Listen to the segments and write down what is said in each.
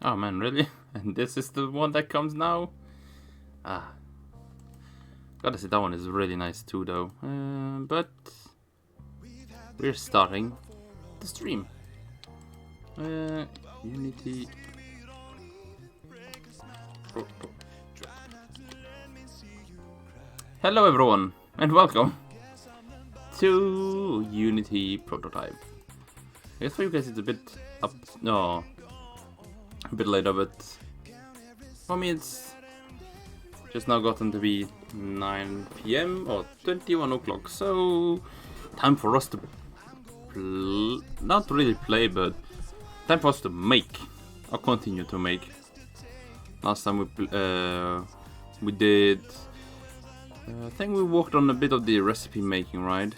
Oh man, really? And this is the one that comes now? Ah. Gotta say, that one is really nice too, though. But we're starting the stream. Unity. Hello everyone, and welcome to Unity Prototype. I guess for you guys it's a bit up, no, a bit later, but for me it's just now gotten to be 9 PM or 21 o'clock, so time for us to not really play, but time for us to make, or continue to make. Last time we did, I think we worked on a bit of the recipe making, right?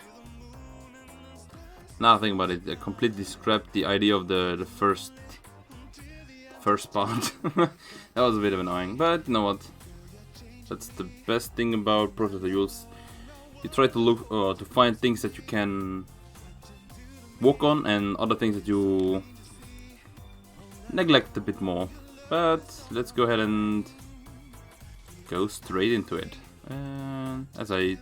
Now I think about it, I completely scrapped the idea of the first part. That was a bit of annoying, but you know what? That's the best thing about prototypes. You try to look to find things that you can work on and other things that you neglect a bit more. But let's go ahead and go straight into it. And as I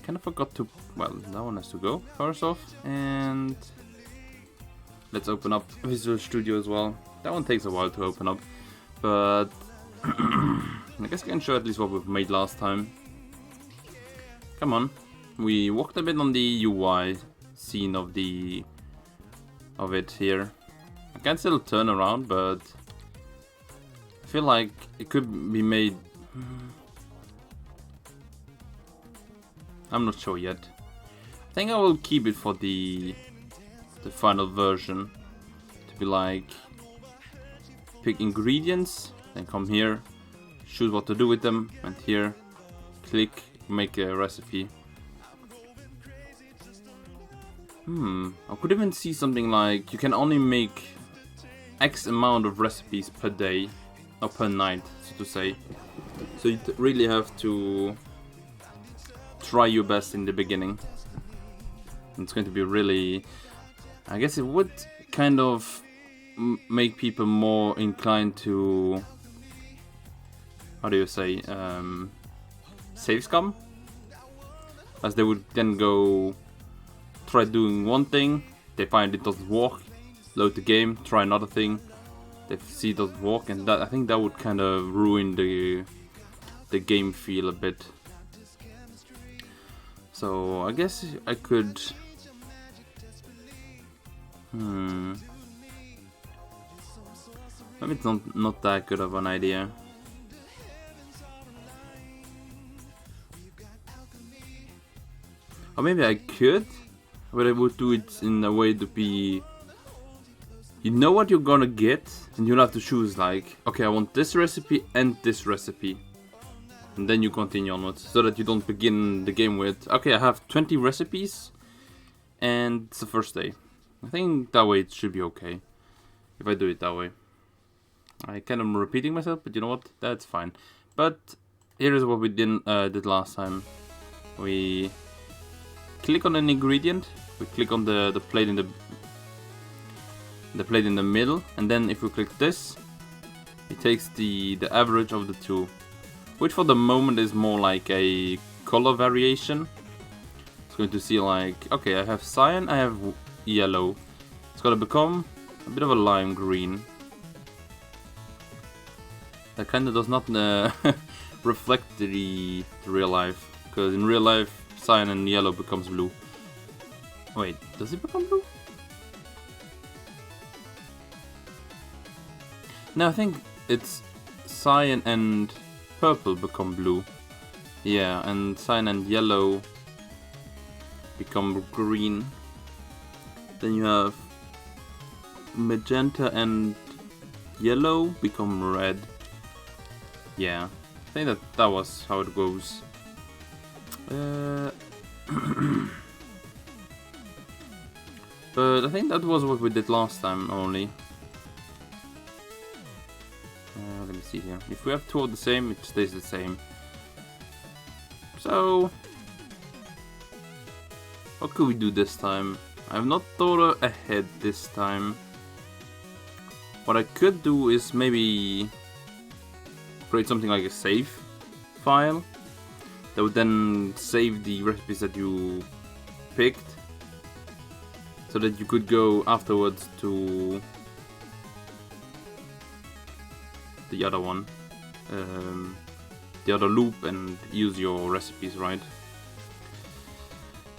kind of forgot to, well, that one has to go first off, and let's open up Visual Studio as well. That one takes a while to open up, but I guess I can show at least what we've made last time. Come on, we walked a bit on the UI scene of it here. I can still turn around, but I feel like it could be made. I'm not sure yet. I think I will keep it for the final version to be like pick ingredients, then come here, choose what to do with them, and here click make a recipe. I could even see something like you can only make X amount of recipes per day or per night, so to say. So you really have to try your best in the beginning. It's going to be really, I guess it would kind of make people more inclined to, how do you say, save scum, as they would then go try doing one thing, they find it doesn't work, load the game, try another thing, they see it doesn't work, and that, I think that would kind of ruin the game feel a bit. So I guess I could maybe it's not that good of an idea. Or maybe I could, but I would do it in a way to be, you know what you're gonna get, and you'll have to choose like, okay, I want this recipe and this recipe. And then you continue onwards, so that you don't begin the game with, okay, I have 20 recipes, and it's the first day. I think that way it should be okay, if I do it that way. I kind of am repeating myself, but you know what, that's fine. But here is what we did last time. We click on an ingredient, we click on the plate in the plate in the middle, and then if we click this, it takes the average of the two, which for the moment is more like a color variation. It's going to see like, okay, I have cyan, I have yellow. It's gonna become a bit of a lime green. That kind of does not reflect the real life, because in real life cyan and yellow becomes blue. Wait, does it become blue? No, I think it's cyan and purple become blue. Yeah, and cyan and yellow become green. Then you have magenta and yellow become red. Yeah, I think that was how it goes. But I think that was what we did last time only. Let me see here. If we have two of the same, it stays the same. So, what could we do this time? I have not thought ahead this time. What I could do is maybe create something like a save file that would then save the recipes that you picked, so that you could go afterwards to the other one, the other loop, and use your recipes, right?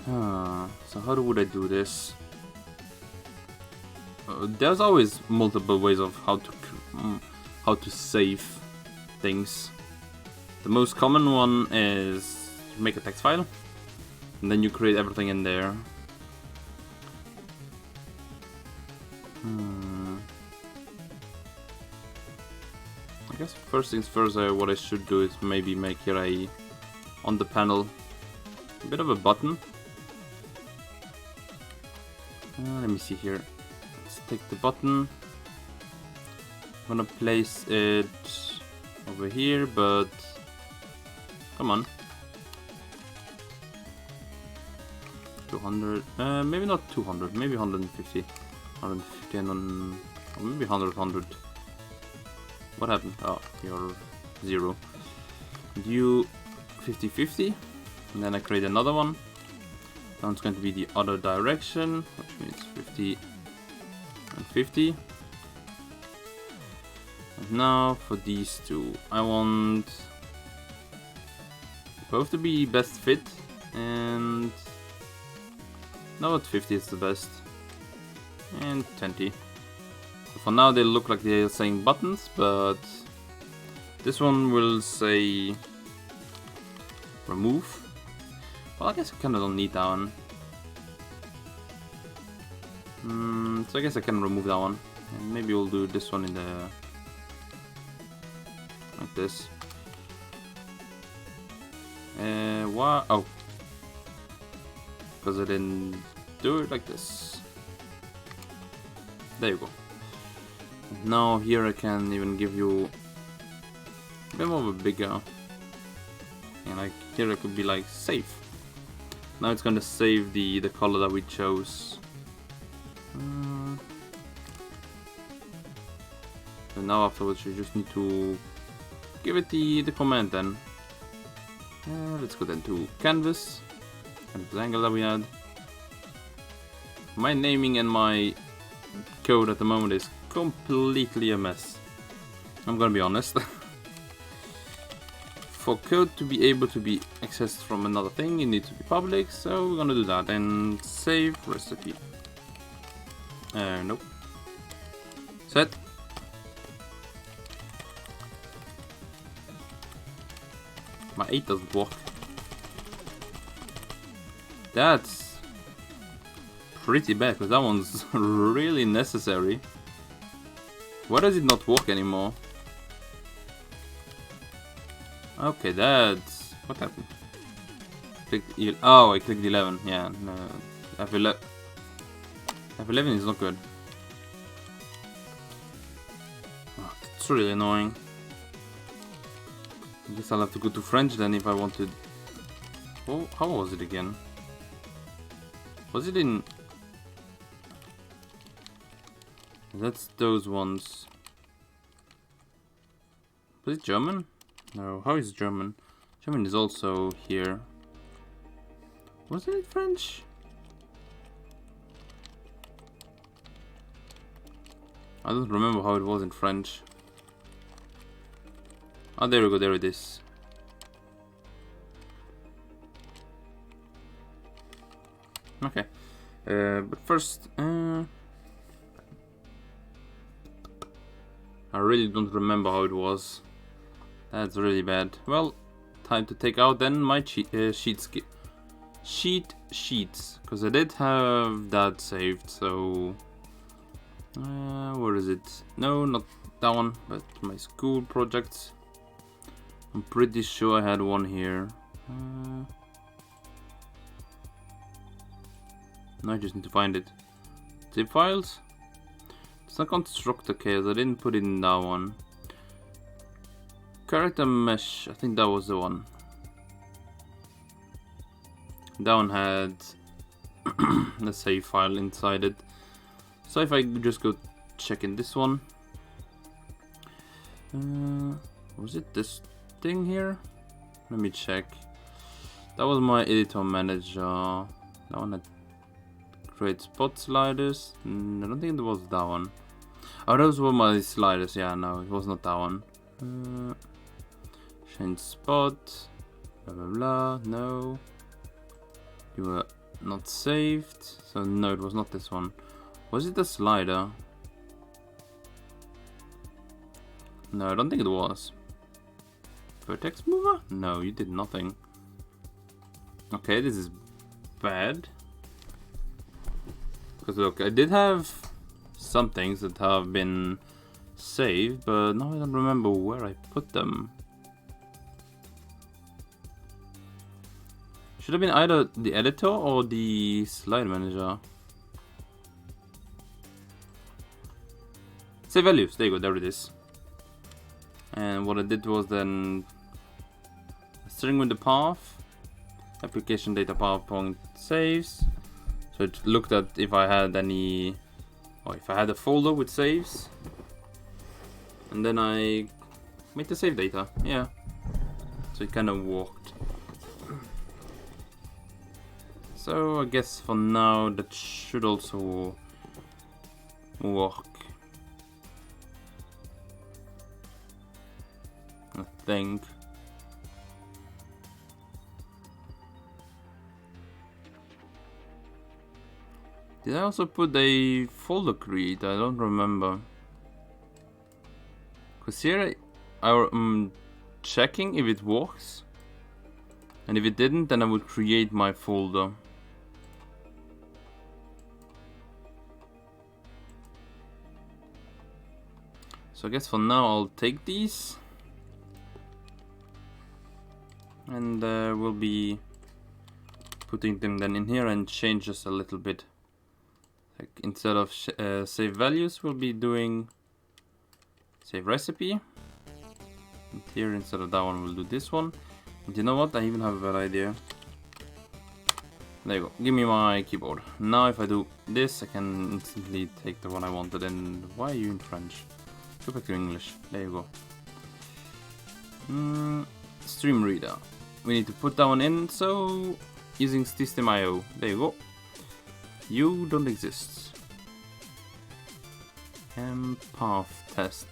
So how would I do this? There's always multiple ways of how to save things. The most common one is you make a text file, and then you create everything in there. I guess first things first, what I should do is maybe make here on the panel a bit of a button. Let me see here. Let's take the button. I'm gonna place it over here, but come on. 200, maybe not 200, maybe 150. 150 and or maybe 100. What happened? Oh, you're 0. You 50-50, and then I create another one. That one's going to be the other direction, which means 50 and 50. And now for these two, I want both to be best fit, and now at 50 is the best, and 20. So for now they look like they're saying buttons, but this one will say remove. Well, I guess I kinda don't need that one. So I guess I can remove that one, and maybe we'll do this one in the like this. Why? Oh, because I didn't do it like this. There you go. Now here I can even give you a bit more of a bigger, and like here it could be like save. Now it's gonna save the color that we chose. And now afterwards you just need to give it the command then. Let's go then to canvas angle that we had. My naming and my code at the moment is completely a mess. I'm gonna be honest. For code to be able to be accessed from another thing, it needs to be public, so we're gonna do that and save recipe. Nope. Set. My 8 doesn't work. That's pretty bad, because that one's really necessary. Why does it not work anymore? Okay, that's... what happened? Oh, I clicked 11. Yeah, no. F11 is not good. Oh, that's really annoying. I guess I'll have to go to French then if I want to... Oh, how was it again? Was it in... That's those ones. Was it German? No, how is German? German is also here. Wasn't it French? I don't remember how it was in French. Oh, there we go, there it is. Okay. But first, I really don't remember how it was. That's really bad. Well, time to take out then my sheets, because I did have that saved. So, where is it? No, not that one, but my school projects. I'm pretty sure I had one here. Now I just need to find it. Zip files. It's not constructor chaos. I didn't put it in that one. Character mesh, I think that was the one. That one had a save file inside it. So if I just go check in this one, Was it this thing here? Let me check. That was my editor manager. That one had create spot sliders. I don't think it was that one. Oh, those were my sliders. Yeah, no, it was not that one. Change spot. Blah blah blah. No. You were not saved. So no, it was not this one. Was it the slider? No, I don't think it was. Vertex mover? No, you did nothing. Okay, this is bad. Because look, I did have some things that have been saved, but now I don't remember where I put them. Should have been either the editor or the slide manager. Save values, there you go, there it is. And what I did was then string with the path, application data PowerPoint saves. So it looked at if I had any, or if I had a folder with saves, and then I made the save data. Yeah, so it kind of worked. So I guess for now that should also work. I think. Did I also put a folder create? I don't remember. Cause here I'm checking if it works, and if it didn't, then I would create my folder. So I guess for now I'll take these, and we'll be putting them then in here and change just a little bit. Like instead of save values, we'll be doing save recipe. And here instead of that one, we'll do this one. And you know what? I even have a better idea. There you go. Give me my keyboard. Now if I do this, I can instantly take the one I wanted. And why are you in French? Go back to English. There you go. Stream reader. We need to put that one in. So using system.io. There you go. You don't exist. Path test.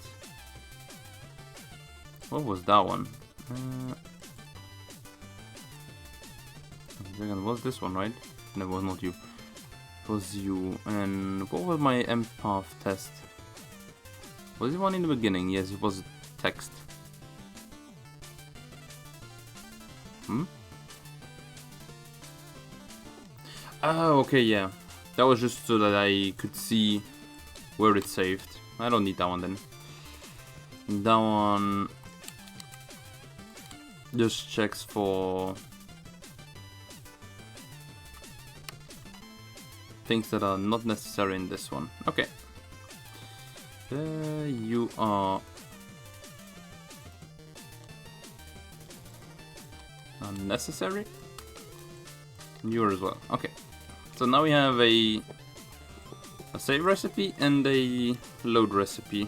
What was that one? Was this one, right? No, it was not you. It was you. And what was my path test? Was it one in the beginning? Yes, it was text. Oh, okay, yeah. That was just so that I could see where it's saved. I don't need that one then. That one just checks for things that are not necessary in this one. Okay. You are unnecessary. You are as well. Okay. So now we have a save recipe and a load recipe.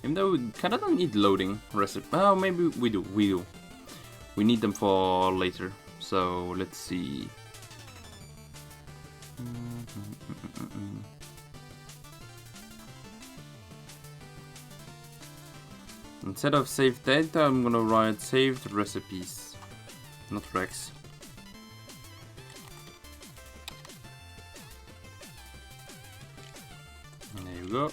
Even though we kind of don't need loading recipe. Oh, maybe we do. We need them for later. So let's see. Instead of saved data, I'm gonna write saved recipes, not recs. There you go.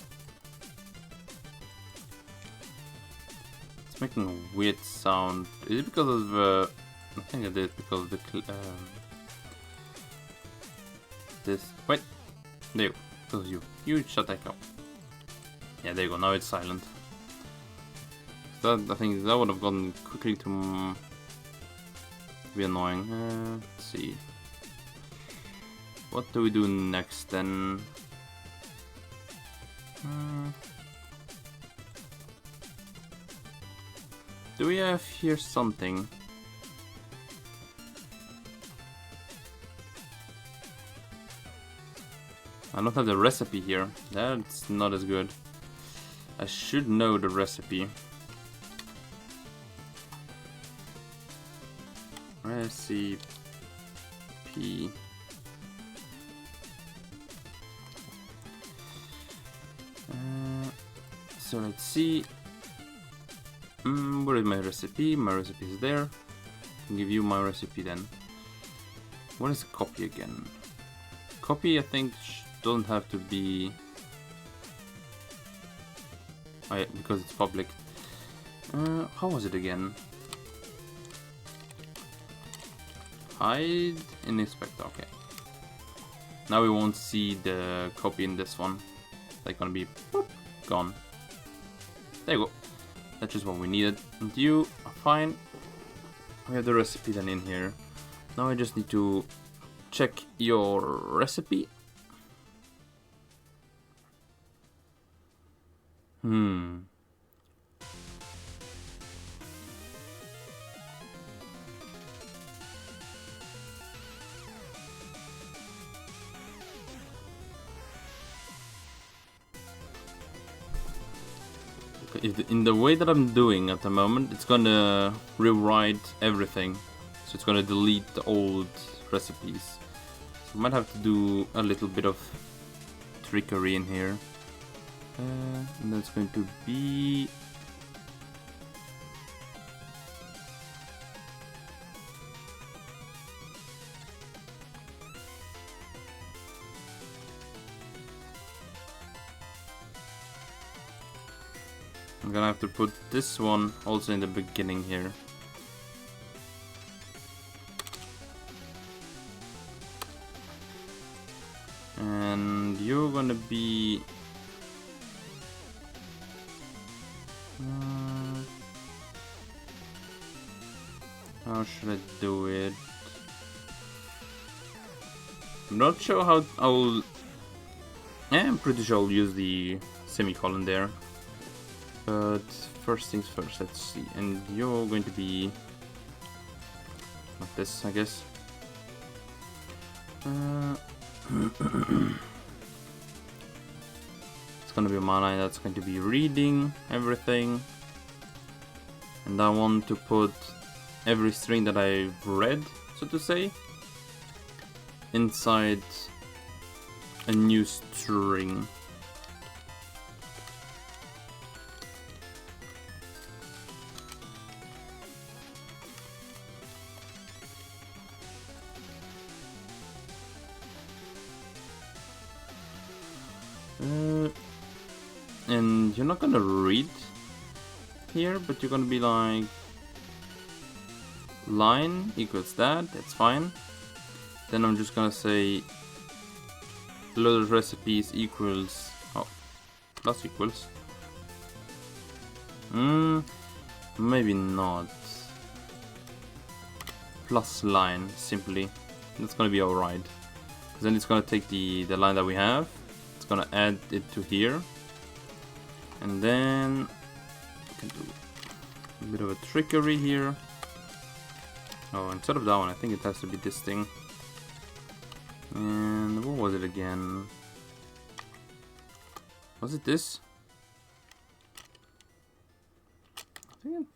It's making a weird sound. Is it because of the... I think it is because of the... this... Wait! There you go. Because of you. You shut that up. Yeah, there you go. Now it's silent. That, I think that would have gone quickly to be annoying. Let's see. What do we do next then? Do we have here something? I don't have the recipe here. That's not as good. I should know the recipe. Recipe. So let's see. Where is my recipe? My recipe is there. I'll give you my recipe then. What is copy again? Copy, I think, doesn't have to be... Oh, yeah, because it's public. How was it again? Hide in inspector, okay. Now we won't see the copy in this one. They're gonna be boop, gone. There you go. That's just what we needed. And you are fine. We have the recipe then in here. Now I just need to check your recipe. In the way that I'm doing at the moment, it's gonna rewrite everything. So it's gonna delete the old recipes. So I might have to do a little bit of trickery in here. And that's going to be... I'm gonna have to put this one also in the beginning here. And you're gonna be... how should I do it? I'm not sure how I'll... I'm pretty sure I'll use the semicolon there. But first things first, let's see. And you're going to be like this, I guess. It's gonna be my line that's going to be reading everything. And I want to put every string that I've read, so to say, inside a new string. And you're not gonna read here, but you're gonna be like line equals that's fine. Then I'm just gonna say loaded recipes equals plus equals. Maybe not. Plus line simply. That's gonna be alright. Because then it's gonna take the line that we have. It's gonna add it to here. And then I can do a bit of a trickery here. Oh, instead of that one, I think it has to be this thing. And what was it again? Was it this? I think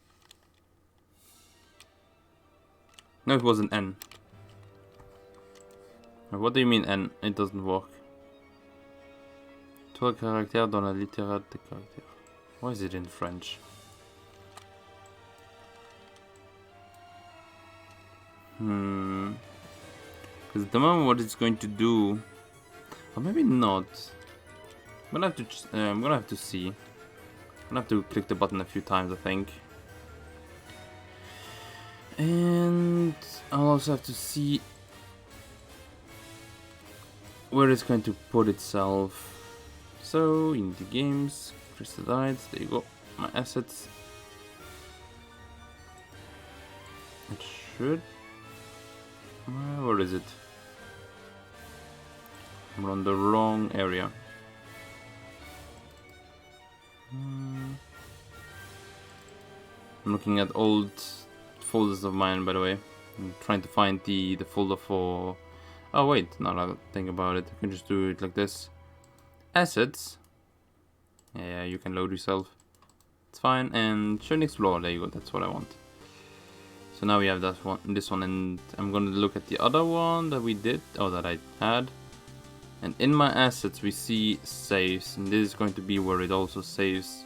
no, it was an N. What do you mean N? It doesn't work. Trois caractères dans la littérate des caractères. Why is it in French? Because at the moment what it's going to do, or maybe not. I'm gonna have to see. I'm gonna have to click the button a few times, I think. And I'll also have to see where it's going to put itself. So, in the games, Crystadites, there you go, my assets. It should... where is it? I'm on the wrong area. I'm looking at old folders of mine, by the way. I'm trying to find the folder for... Oh wait, now that I think about it, I can just do it like this. Assets. Yeah, you can load yourself. It's fine. And show and explore. There you go. That's what I want. So now we have that one, this one, and I'm gonna look at the other one that we did, that I had. And in my assets we see saves, and this is going to be where it also saves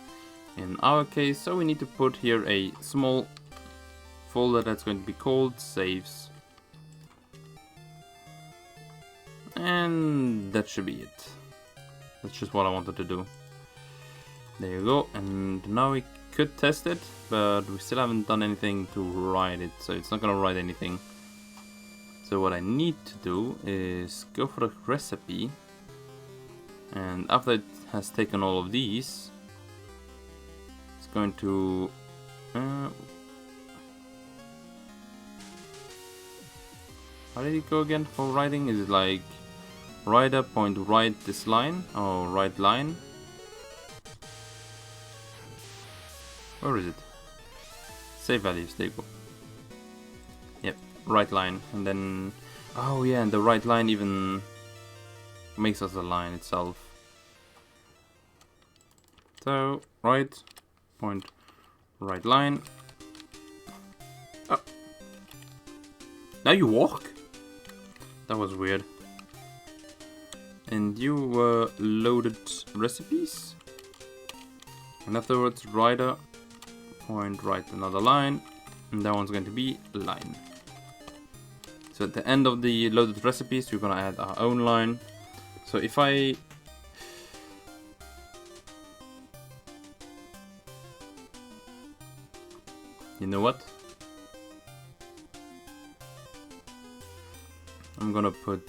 in our case. So we need to put here a small folder that's going to be called saves. And that should be it. That's just what I wanted to do. There you go, and now we could test it, but we still haven't done anything to write it, so it's not gonna write anything. So what I need to do is go for the recipe, and after it has taken all of these, it's going to how did it go again for writing? Is it like write this line, or write line? Where is it? Save values, there you go. Yep, right line, and then... Oh yeah, and the right line even makes us a line itself. So, right line. Oh. Now you walk? That was weird. And you loaded recipes. And afterwards, writer. Write another line, and that one's going to be line. So at the end of the loaded recipes, we're gonna add our own line. So if I you know what? I'm gonna put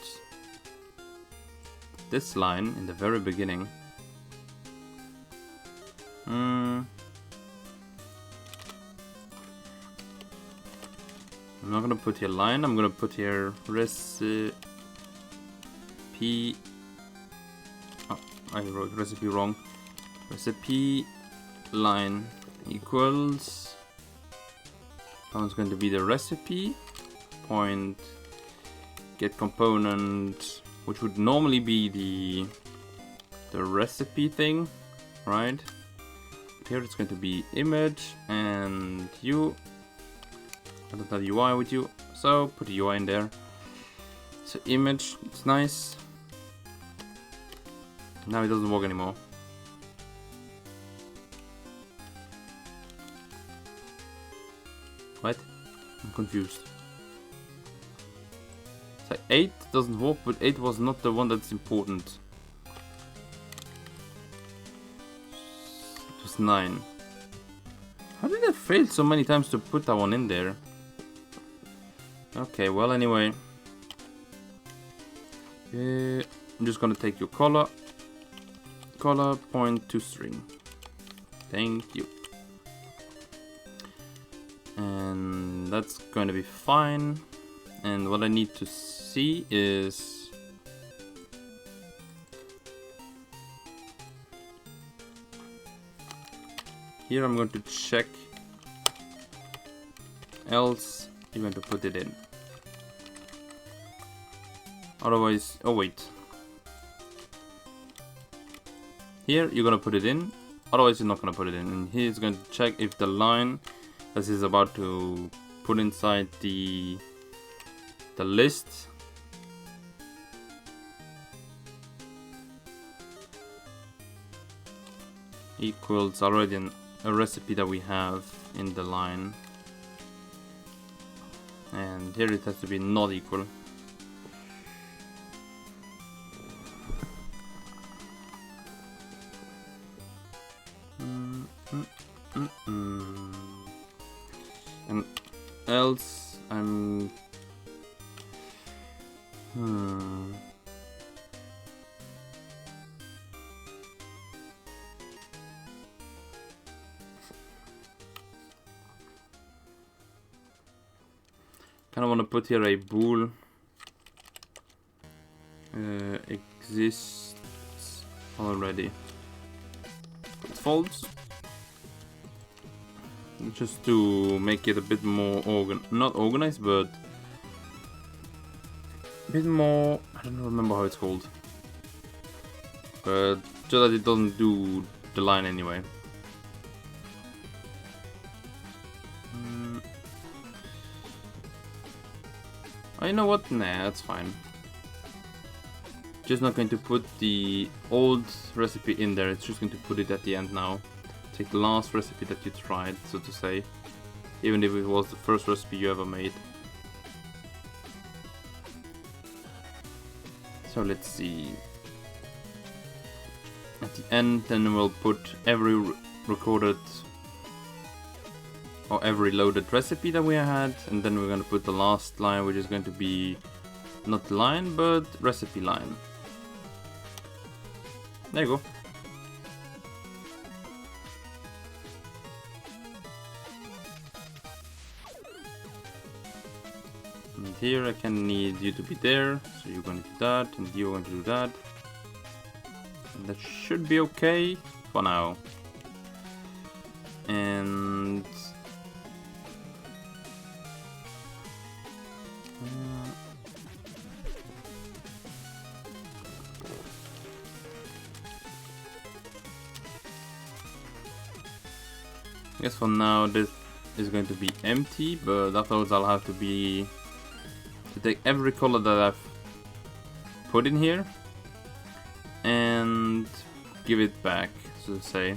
this line in the very beginning. I'm not gonna put here line, I'm gonna put here recipe. Oh, I wrote recipe wrong. Recipe line equals. That one's going to be the recipe. Point get component, which would normally be the recipe thing, right? Here it's going to be image and you. I don't have UI with you, so put the UI in there. So image, it's nice. Now it doesn't work anymore. What? I'm confused. So 8 doesn't work, but 8 was not the one that's important. It was 9. How did I fail so many times to put that one in there? Okay, well anyway. I'm just gonna take your color point to string. Thank you. And that's going to be fine. And what I need to see is here I'm going to check, else you're going to put it in. Otherwise, oh wait. Here you're gonna put it in, otherwise you're not gonna put it in. And here it's going to check if the line that is about to put inside the list equals already a recipe that we have in the line. And here it has to be not equal. And else I'm kind of want to put here a bool exists already. It's false. Just to make it a bit more not organized, but a bit more, I don't remember how it's called, but so that it doesn't do the line anyway. Oh, you know what? Nah, that's fine. Just not going to put the old recipe in there, it's just going to put it at the end now. Take the last recipe that you tried, so to say. Even if it was the first recipe you ever made. So let's see. At the end, then we'll put every recorded or every loaded recipe that we had, and then we're going to put the last line, which is going to be not line, but recipe line. There you go. And here I can need you to be there, so you're going to do that, and you're going to do that. And that should be okay for now. And I guess for now this is going to be empty, but afterwards I'll have to take every color that I've put in here and give it back, so to say.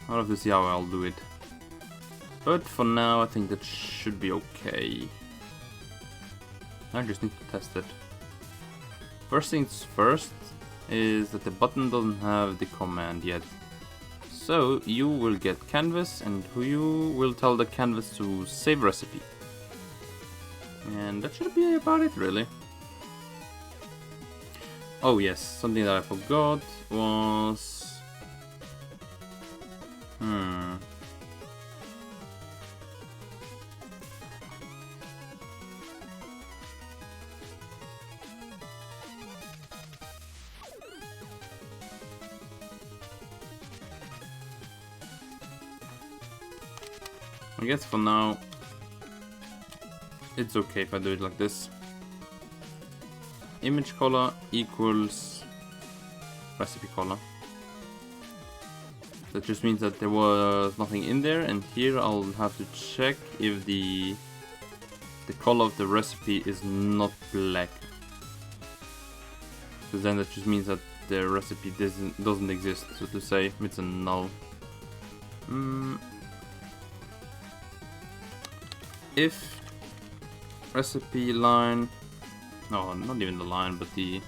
I'll have to see how I'll do it. But for now I think that should be okay. I just need to test it. First things first is that the button doesn't have the command yet. So you will get canvas, and you will tell the canvas to save recipe. And that should be about it, really. Oh yes, something that I forgot was... I guess for now it's okay if I do it like this. Image color equals recipe color. That just means that there was nothing in there, and here I'll have to check if the color of the recipe is not black. Because then that just means that the recipe doesn't exist, so to say. It's a null. If recipe line, no, not even the line, but the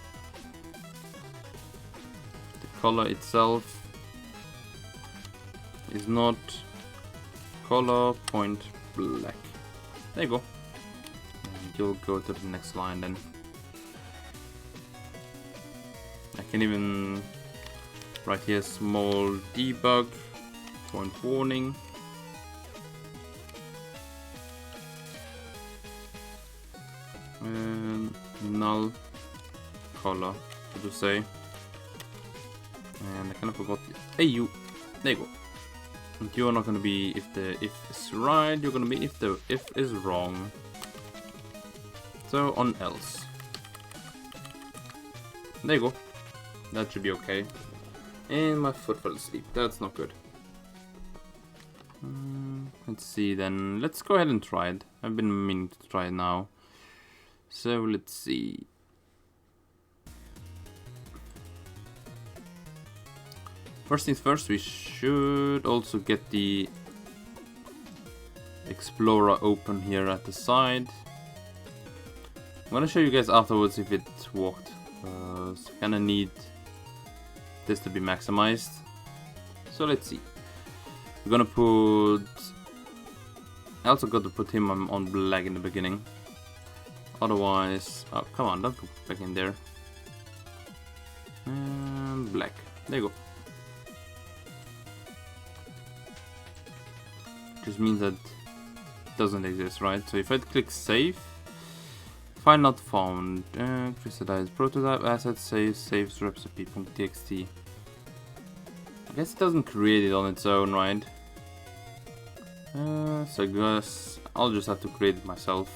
color itself is not color point black. There you go. And you'll go to the next line then. I can even write here small debug point warning. And null color, so to say. And I kind of forgot. Hey you, there you go. And you're not gonna be if the if is right. You're gonna be if the if is wrong. So on else. There you go. That should be okay. And my foot fell asleep. That's not good. Let's see then. Let's go ahead and try it. I've been meaning to try it now. So let's see. First things first, we should also get the Explorer open here at the side. I'm gonna show you guys afterwards if it worked. So I kinda need this to be maximized. So let's see. We're gonna put... I also got to put him on black in the beginning. Otherwise... Oh, come on, don't go back in there. And black. There you go. Just means that it doesn't exist, right? So if I click save, file not found, Crystadites prototype asset save saves recipe.txt. I guess it doesn't create it on its own, right? So I guess I'll just have to create it myself.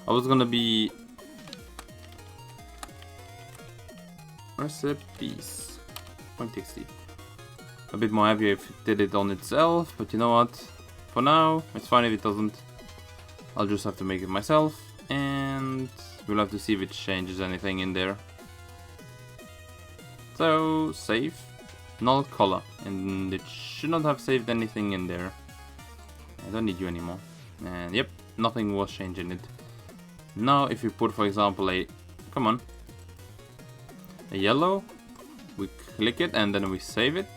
I was gonna be recipes 0.60. A bit more happier if it did it on itself, but you know what? For now, it's fine if it doesn't. I'll just have to make it myself, and we'll have to see if it changes anything in there. So, save, null color, and it should not have saved anything in there. I don't need you anymore. And yep, nothing was changing it. Now, if you put, for example, a yellow, we click it and then we save it.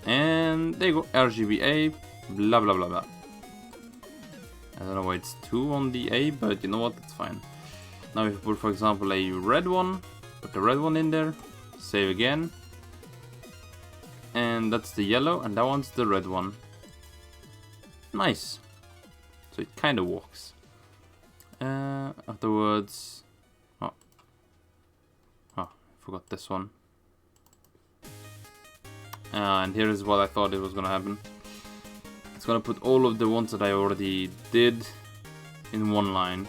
And there you go, RGBA, blah blah blah blah. I don't know why it's 2 on the A, but you know what, it's fine. Now if you put, for example, a red one, put the red one in there, save again. And that's the yellow, and that one's the red one. Nice. So it kind of works. Afterwards... Oh, I forgot this one. And here is what I thought it was gonna happen. It's gonna put all of the ones that I already did in one line,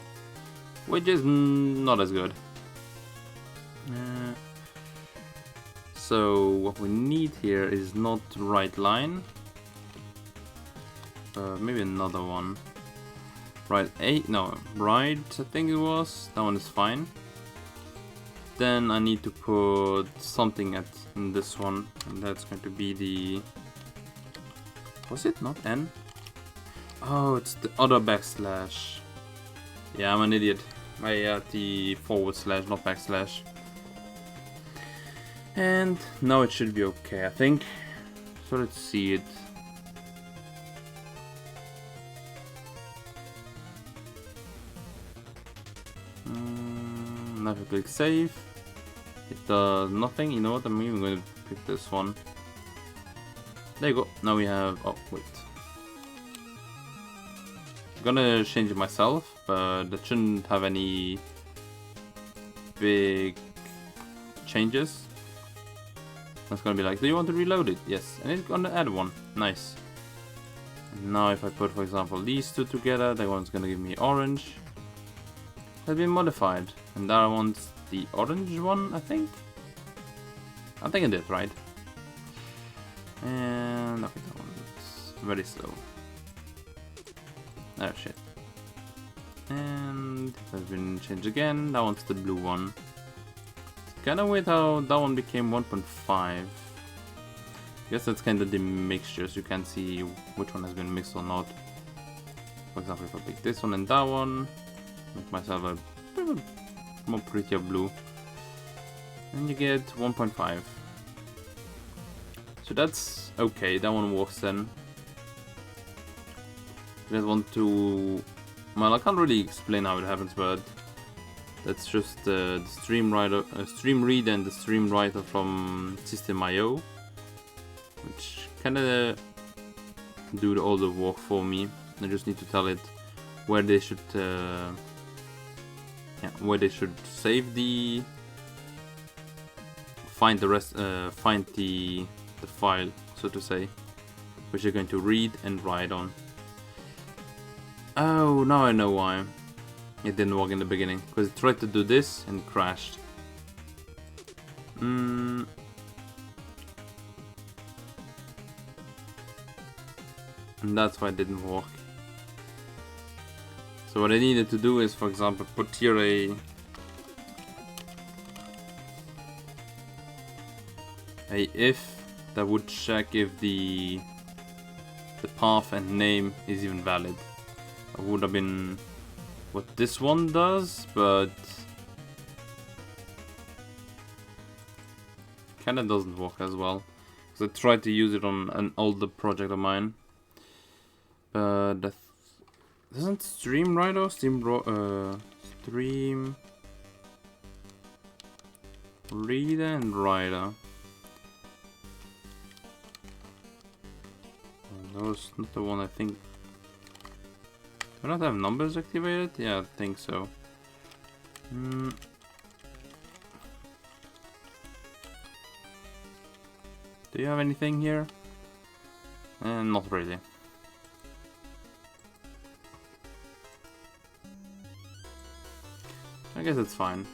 which is not as good. So what we need here is not right line, maybe another one. Right 8, no, right I think it was, that one is fine. Then I need to put something in this one, and that's going to be the... Was it not N? Oh, it's the other backslash. Yeah, I'm an idiot. I had the forward slash, not backslash. And now it should be okay, I think. So let's see it. Now if I click save, it does nothing. You know what? I'm even going to pick this one. There you go. Now we have... Oh, wait. I'm gonna change it myself, but that shouldn't have any big changes. That's gonna be like, do you want to reload it? Yes. And it's gonna add one. Nice. And now if I put, for example, these two together, that one's gonna give me orange. Has been modified. And that one's the orange one, I think? I think I did, right? And okay, that one's very slow. Oh shit. And it has been changed again. That one's the blue one. It's kinda weird how that one became 1.5. Guess that's kinda the mixtures. You can't see which one has been mixed or not. For example, if I pick this one and that one, make myself a bit of a more prettier blue, and you get 1.5. So that's okay, that one works then. I just want to... Well, I can't really explain how it happens, but that's just the stream read and the stream writer from System.io, which kinda do all the work for me. I just need to tell it where they should save the... find the rest, find the file, so to say, which you're going to read and write on. Oh, now I know why it didn't work in the beginning, because it tried to do this and crashed. And that's why it didn't work. So what I needed to do is, for example, put here a if that would check if the path and name is even valid. That would have been what this one does, but kinda doesn't work as well. So I tried to use it on an older project of mine, but doesn't stream writer stream reader and writer. That was not the one I think. Do I not have numbers activated? Yeah, I think so. Do you have anything here? Not really. I guess it's fine.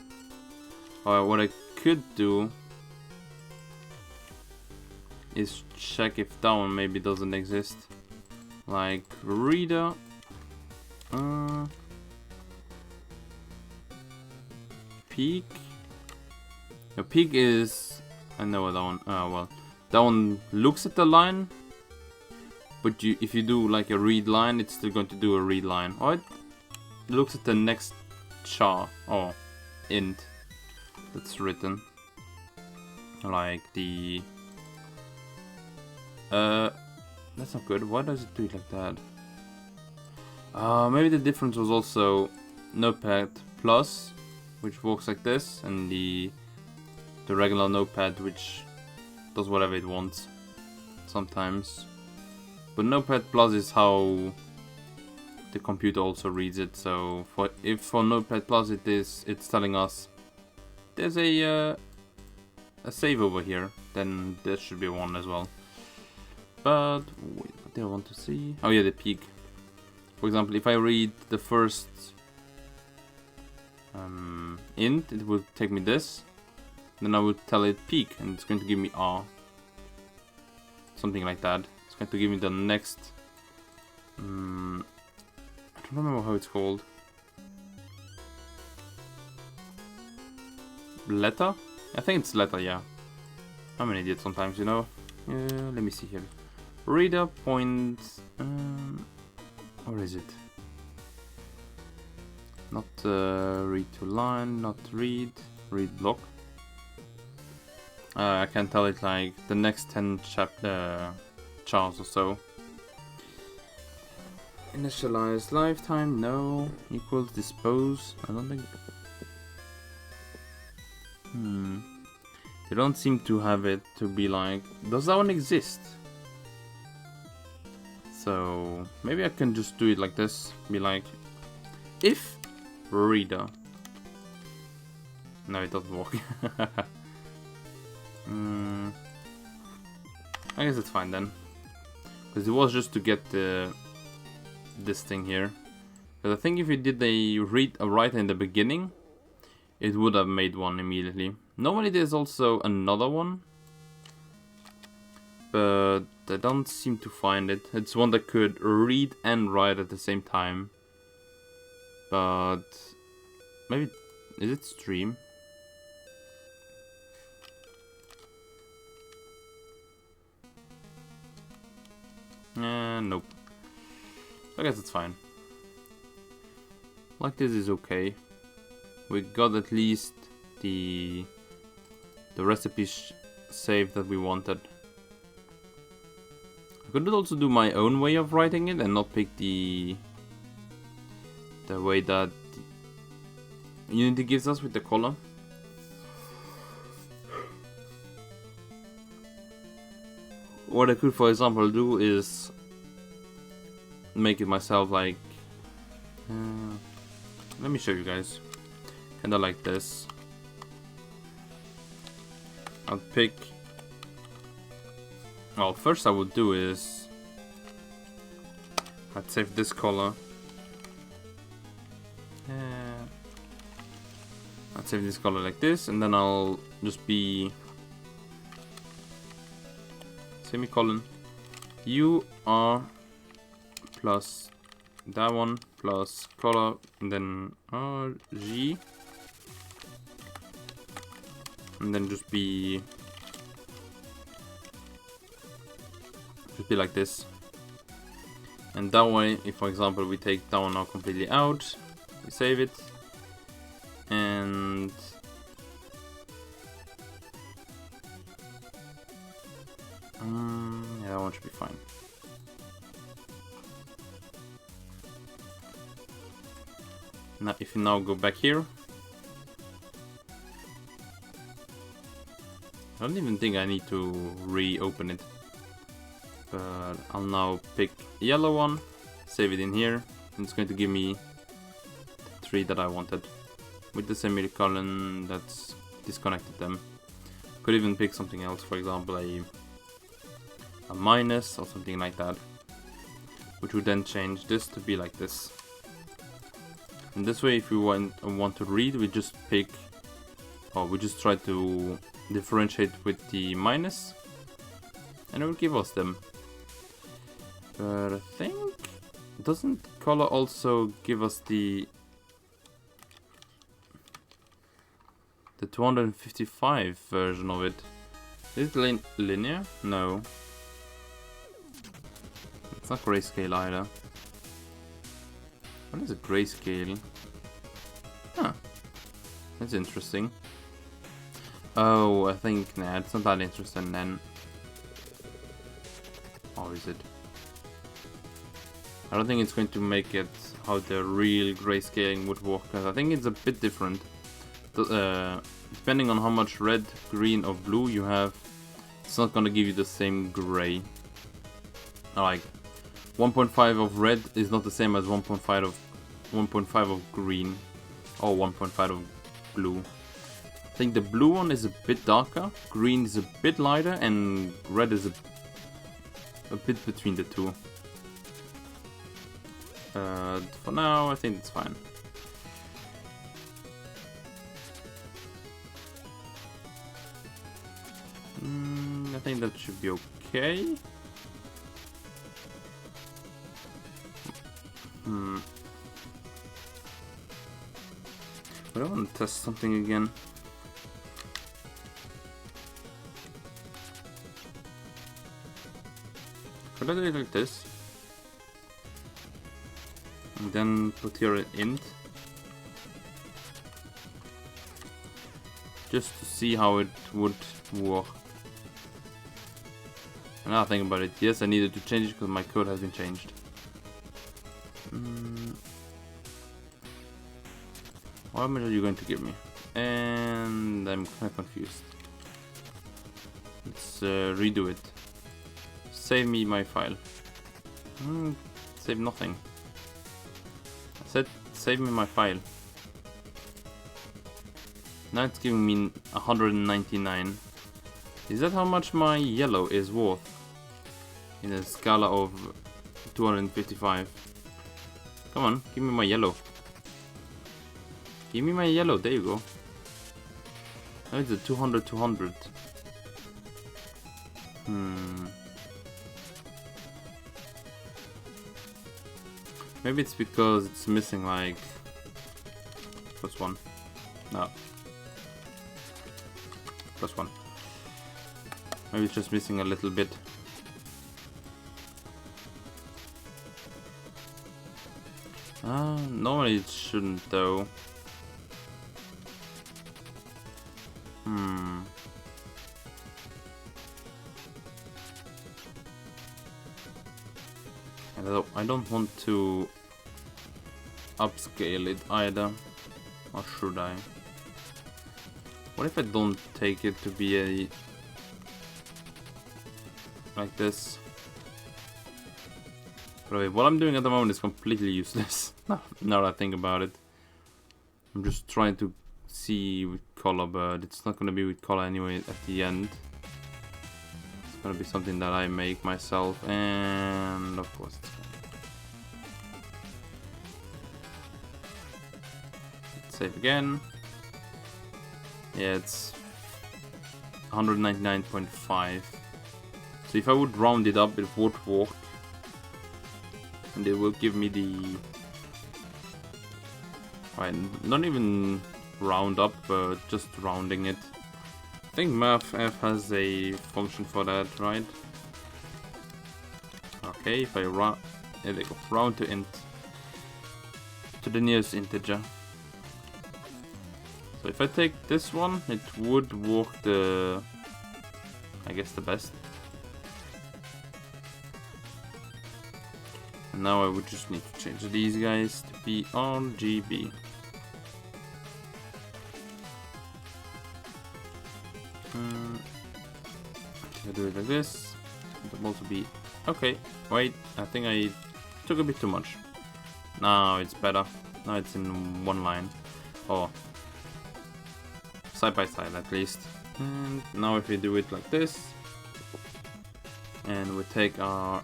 What I could do is check if that one maybe doesn't exist. Like reader. Peak. The peak is, I know what that one. Well, that one looks at the line, but if you do like a read line, it's still going to do a read line. Or it looks at the next char or int that's written. Like the that's not good. Why does it do it like that? Maybe the difference was also Notepad Plus, which works like this, and the regular Notepad, which does whatever it wants sometimes. But Notepad Plus is how the computer also reads it. So for Notepad Plus it's telling us there's a save over here, then there should be one as well. But wait, what do I want to see? Oh yeah, the peak. For example, if I read the first int, it will take me this. Then I would tell it peak, and it's going to give me R. Something like that. It's going to give me the next. I don't remember how it's called. Letter? I think it's letter, yeah. I'm an idiot sometimes, you know. Let me see here. Reader point. Where is it? Not read to line, not read block. I can tell it like the next 10 chars or so. Initialize lifetime, no. Equals dispose. I don't think. They don't seem to have it to be like, does that one exist? So maybe I can just do it like this. Be like, if reader. No, it doesn't work. I guess it's fine then, because it was just to get this thing here. But I think if you did a write in the beginning, it would have made one immediately. Normally there's also another one, but I don't seem to find it. It's one that could read and write at the same time. But maybe, is it stream? Nope. I guess it's fine. Like this is okay. We got at least the recipe saved that we wanted. I could also do my own way of writing it and not pick the way that Unity gives us with the color. What I could, for example, do is make it myself, like let me show you guys. Kinda like this. I'll pick. Well, first I would do is I'd save this color. I'd save this color like this, and then I'll just be semicolon UR plus that one plus color, and then RG, and then just be like this. And that way, if for example we take that one now completely out, we save it, and yeah, that one should be fine. Now, if you now go back here, I don't even think I need to reopen it. But I'll now pick yellow one, save it in here, and it's going to give me the 3 that I wanted. With the semicolon that's disconnected them. Could even pick something else, for example a minus or something like that, which would then change this to be like this. And this way, if we want to read, we just pick, or we just try to differentiate with the minus, and it will give us them. But I think... Doesn't color also give us the 255 version of it? Is it linear? No. It's not grayscale either. What is a grayscale? Huh. That's interesting. Oh, I think, nah, it's not that interesting then. Or is it? I don't think it's going to make it how the real grayscaling would work, because I think it's a bit different. Depending on how much red, green or blue you have, it's not gonna give you the same gray. Like 1.5 of red is not the same as 1.5 of green or 1.5 of blue. I think the blue one is a bit darker, green is a bit lighter, and red is a bit between the two. For now, I think it's fine. I think that should be okay. But I want to test something again. Could I do it like this? And then put here an int. Just to see how it would work. And now I think about it, yes, I needed to change it because my code has been changed. What image are you going to give me? And I'm kind of confused. Let's redo it. Save me my file. Save nothing. I said save me my file. Now it's giving me 199. Is that how much my yellow is worth? In a scala of 255. Come on, give me my yellow. Give me my yellow, there you go. Now it's a 200. Maybe it's because it's missing like +1. No. +1. Maybe it's just missing a little bit. Normally it shouldn't though. I don't want to upscale it either. Or should I? What if I don't take it to be a... like this? But wait, what I'm doing at the moment is completely useless. Now that I think about it. I'm just trying to see with color, but it's not gonna be with color anyway at the end. It's gonna be something that I make myself, and of course it's fine. Let's save again. Yeah, it's 199.5. So if I would round it up, it would work. And it will give me the... right, not even round up, but just rounding it. I think mathf has a function for that, right? Okay, if I round... there they go. Round to int. To the nearest integer. So if I take this one, it would work the... I guess the best. And now I would just need to change these guys to be RGB. I do it like this. It will also be... okay, wait, I think I took a bit too much. Now it's better. Now it's in one line. Or side by side at least. And now if we do it like this, and we take our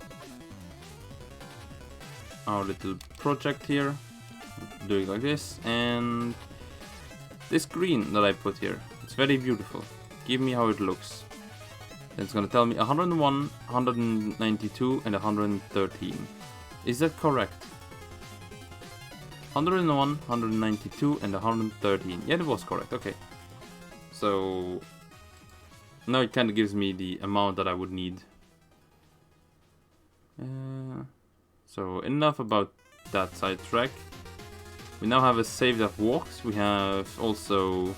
little project here, do it like this, and this green that I put here, it's very beautiful. Give me how it looks. It's gonna tell me 101, 192, and 113. Is that correct? 101, 192, and 113. Yeah, that was correct. Okay. So now it kind of gives me the amount that I would need. So enough about that sidetrack. We now have a save that works. We have also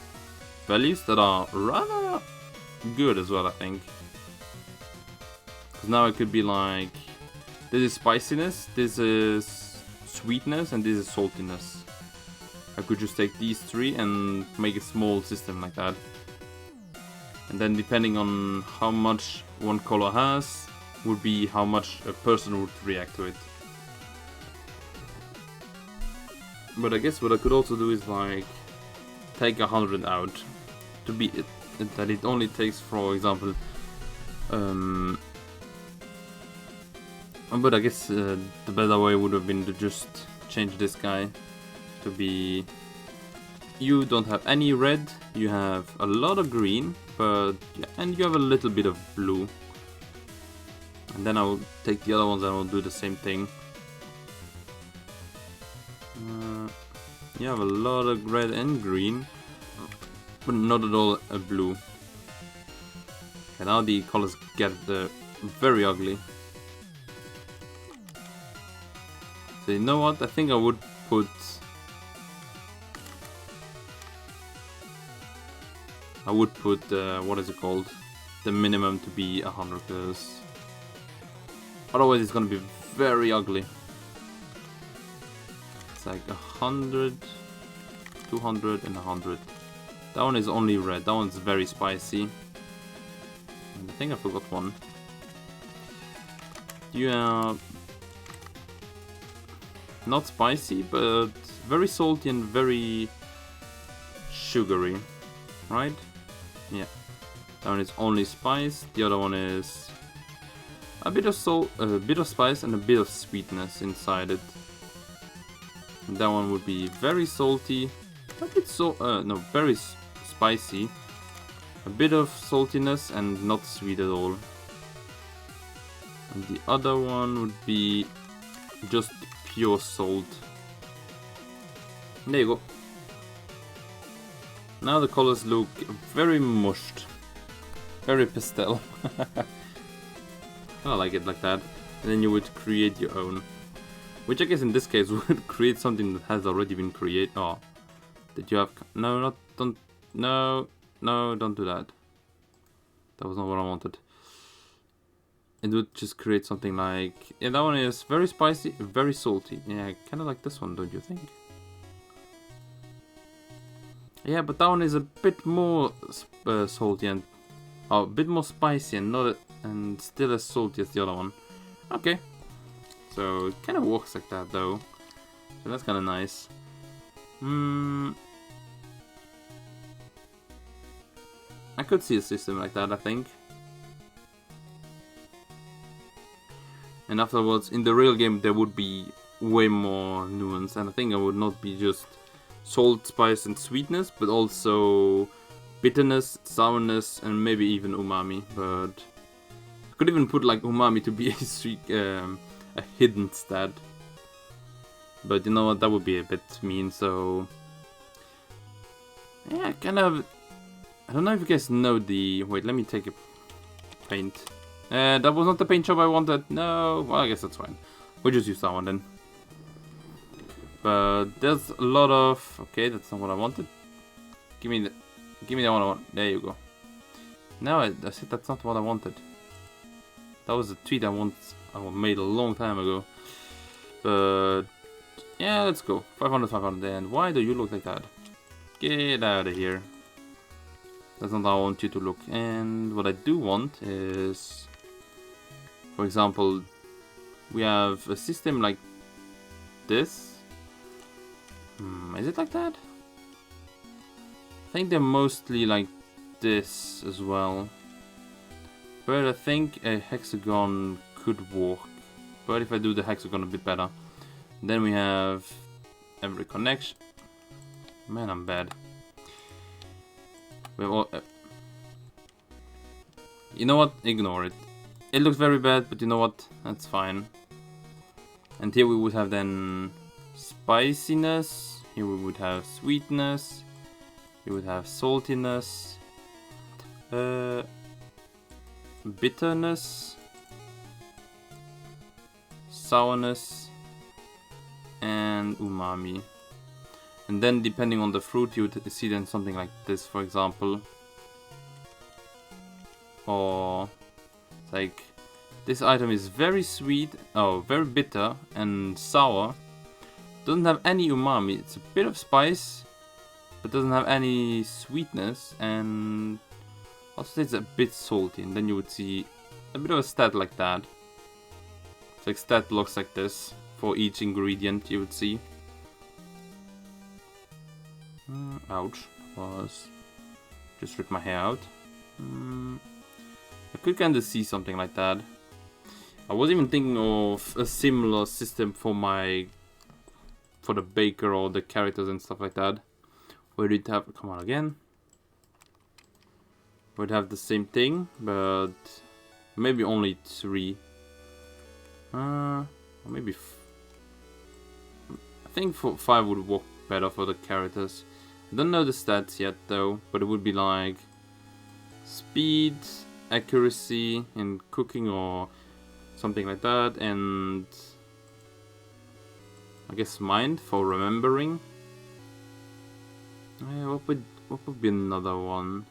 values that are rather good as well, I think. Because now it could be like, this is spiciness, this is sweetness, and this is saltiness. I could just take these three and make a small system like that. And then depending on how much one color has, would be how much a person would react to it. But I guess what I could also do is like take 100 out to be it, that it only takes, for example, but I guess the better way would have been to just change this guy to be, you don't have any red, you have a lot of green, but and you have a little bit of blue. And then I'll take the other ones and I'll do the same thing. You have a lot of red and green, but not at all a blue. And now the colors get very ugly. So you know what? I think I would put... what is it called? The minimum to be 100, because otherwise it's gonna be very ugly. It's like 100, 200, and 100. That one is only red. That one's very spicy. And I think I forgot one. You are not spicy, but very salty and very sugary, right? Yeah. That one is only spice. The other one is a bit of salt, a bit of spice, and a bit of sweetness inside it. And that one would be very salty, a bit very spicy, a bit of saltiness, and not sweet at all. And the other one would be just pure salt. There you go. Now the colors look very mushed, very pastel. I like it like that. And then you would create your own, which I guess in this case would create something that has already been created. Oh, did you have? No, don't do that. That was not what I wanted. It would just create something like, yeah, that one is very spicy, very salty. Yeah, kind of like this one, don't you think? Yeah, but that one is a bit more salty and a bit more spicy and still as salty as the other one. Okay, so it kind of works like that though. So that's kind of nice. I could see a system like that, I think. And afterwards, in the real game, there would be way more nuance, and I think it would not be just salt, spice, and sweetness, but also bitterness, sourness, and maybe even umami. But I could even put like umami to be a hidden stat. But you know what? That would be a bit mean. So yeah, kind of. I don't know if you guys know the. Wait, let me take a paint. That was not the paint job I wanted. No, well, I guess that's fine. We'll just use that one then. But there's a lot of. Okay, that's not what I wanted. Give me that one I want. There you go. Now I said that's not what I wanted. That was a tweet I made a long time ago. But yeah, let's go. 500, 500. And why do you look like that? Get out of here. That's not how I want you to look. And what I do want is, for example, we have a system like this. Is it like that? I think they're mostly like this as well. But I think a hexagon could work. But if I do the hexagon a bit better, then we have every connection. Man, I'm bad. We have all, You know what? Ignore it. It looks very bad, but you know what? That's fine. And here we would have then spiciness. Here we would have sweetness. You would have saltiness. Bitterness. Sourness. And umami. And then depending on the fruit, you would see then something like this, for example. Or like this item is very sweet, very bitter and sour. Doesn't have any umami. It's a bit of spice, but doesn't have any sweetness, and also it's a bit salty. And then you would see a bit of a stat like that. It's like stat blocks like this for each ingredient you would see. Ouch. Was just ripped my hair out. I could kind of see something like that. I was even thinking of a similar system for the baker or the characters and stuff like that. Where you'd have, come on again. We'd have the same thing, but maybe only 3. Or maybe I think 5 would work better for the characters. I don't know the stats yet though, but it would be like speed, accuracy in cooking or something like that, and I guess mind for remembering. What would be another one?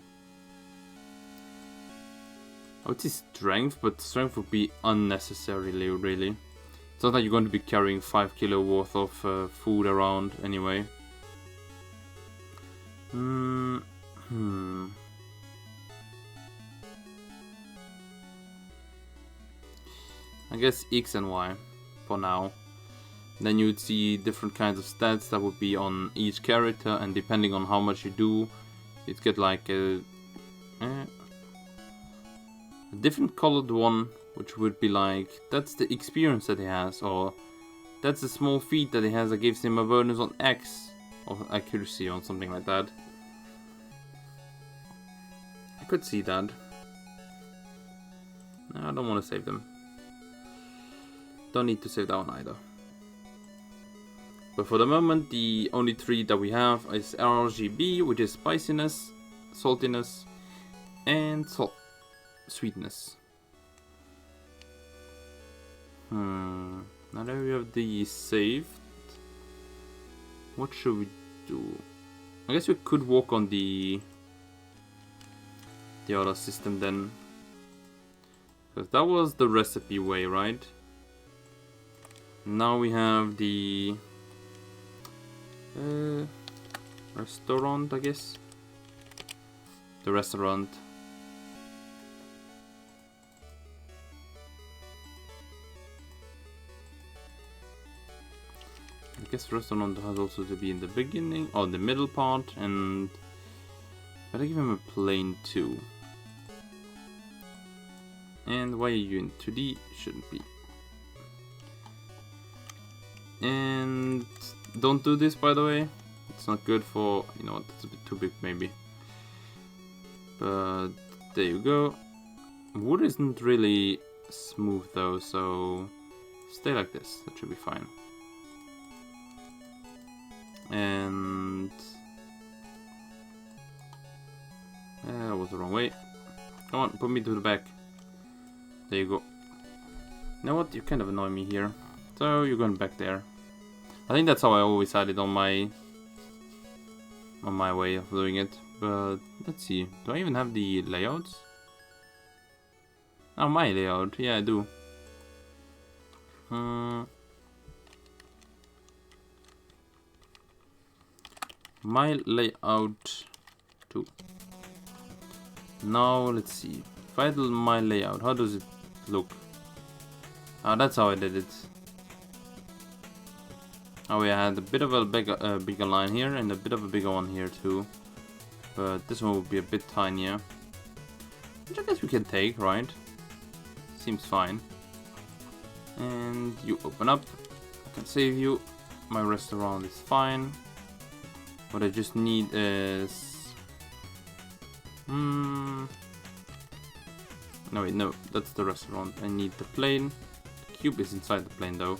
I would say strength, but strength would be unnecessarily, really. It's not like you're going to be carrying 5 kilo worth of food around anyway. I guess X and Y for now. Then you would see different kinds of stats that would be on each character, and depending on how much you do, you'd get like a different colored one, which would be like, that's the experience that he has, or that's a small feat that he has that gives him a bonus on X, or accuracy or something like that. I could see that. No, I don't want to save them. Don't need to save that one either. But for the moment, the only 3 that we have is RGB, which is spiciness, saltiness, and sweetness. Now that we have these saved, what should we do? I guess we could work on the other system then. Because that was the recipe way, right? Now we have the restaurant, I guess. The restaurant. I guess restaurant has also to be in the beginning or the middle part, and better give him a plane too. And why are you in 2D? Shouldn't be. And don't do this, by the way. It's not good for, you know what, it's a bit too big maybe. But there you go. Wood isn't really smooth though, so stay like this. That should be fine. And that was the wrong way. Come on, put me to the back. There you go. You know what? You kind of annoy me here. So you're going back there. I think that's how I always had it on my way of doing it. But let's see. Do I even have the layouts? Oh, my layout. Yeah, I do. My layout 2. Now let's see. If I do my layout, how does it look? Ah, that's how I did it. Oh yeah, I had a bit of a bigger line here and a bit of a bigger one here too. But this one would be a bit tinier. Which I guess we can take, right? Seems fine. And you open up. I can save you. My restaurant is fine. What I just need is... No wait, no, that's the restaurant. I need the plane. The cube is inside the plane though.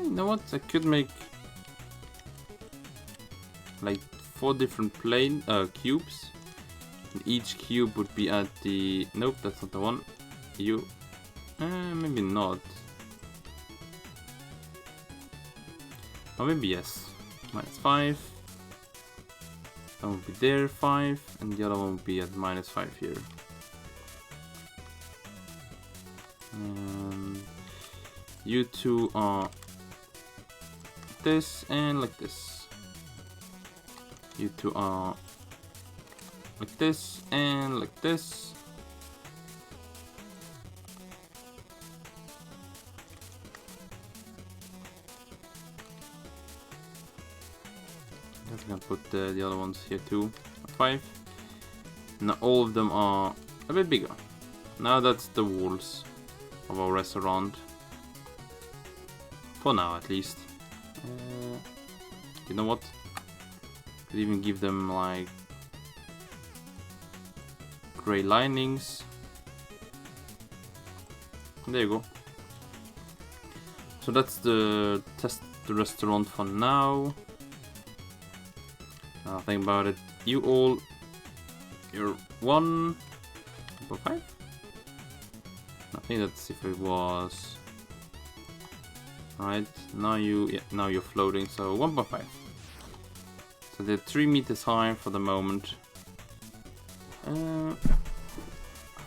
You know what? I could make like 4 different plane cubes. And each cube would be at the... Nope, that's not the one. Maybe not. Or maybe yes. -5. That would be there, 5. And the other one would be at -5 here. And you two are this and like this. You two are like this and like this. I'm gonna put the other ones here too. 5. Now all of them are a bit bigger. Now that's the walls of our restaurant. For now at least. You know what? Could even give them like gray linings. There you go. So that's the restaurant for now. Think about it. You're 1.5? I think that's if it was. Right, now you're floating, so 1.5. So they're 3 meters high for the moment.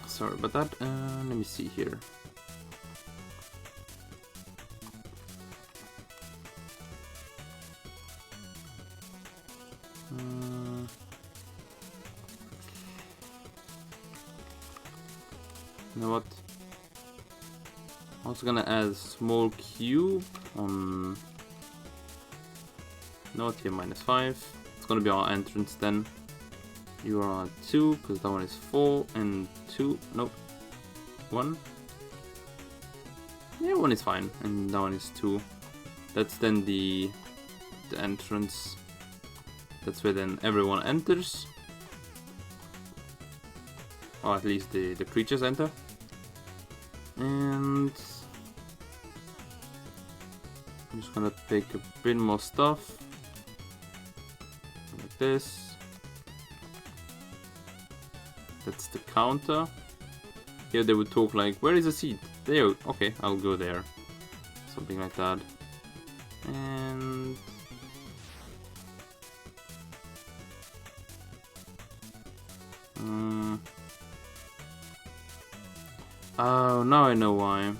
Sorry about that. Let me see here. You know what? I'm also gonna add a small cube on. Not here, -5. It's gonna be our entrance then. You are 2, because that one is 4 and 2. Nope. 1. Yeah, 1 is fine, and that one is 2. That's then the entrance. That's where then everyone enters. Or at least the creatures enter. And I'm just gonna take a bit more stuff. Like this. That's the counter. Here they would talk like, where is the seat? There, okay, I'll go there. Something like that. And oh, now I know why.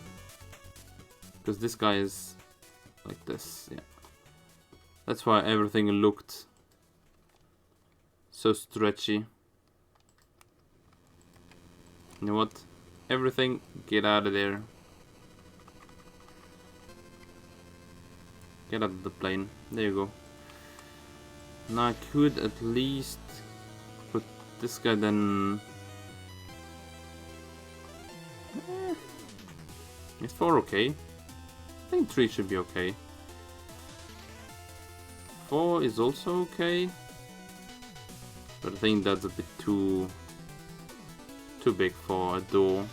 Because this guy is like this, yeah. That's why everything looked so stretchy. You know what? Everything, get out of there. Get out of the plane. There you go. Now I could at least put this guy then. Is 4 okay? I think 3 should be okay. 4 is also okay. But I think that's a bit too big for a door.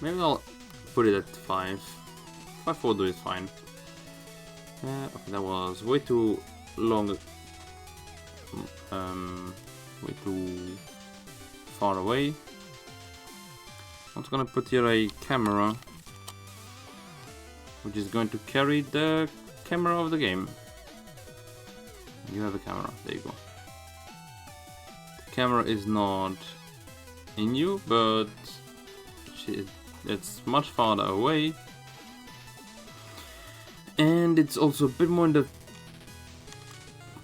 Maybe I'll put it at 5. 5-4 door is fine. Okay, that was way too long. Way too far away. I'm just gonna put here a camera, which is going to carry the camera of the game. You have a camera, there you go. The camera is not in you, but it's much farther away. And it's also a bit more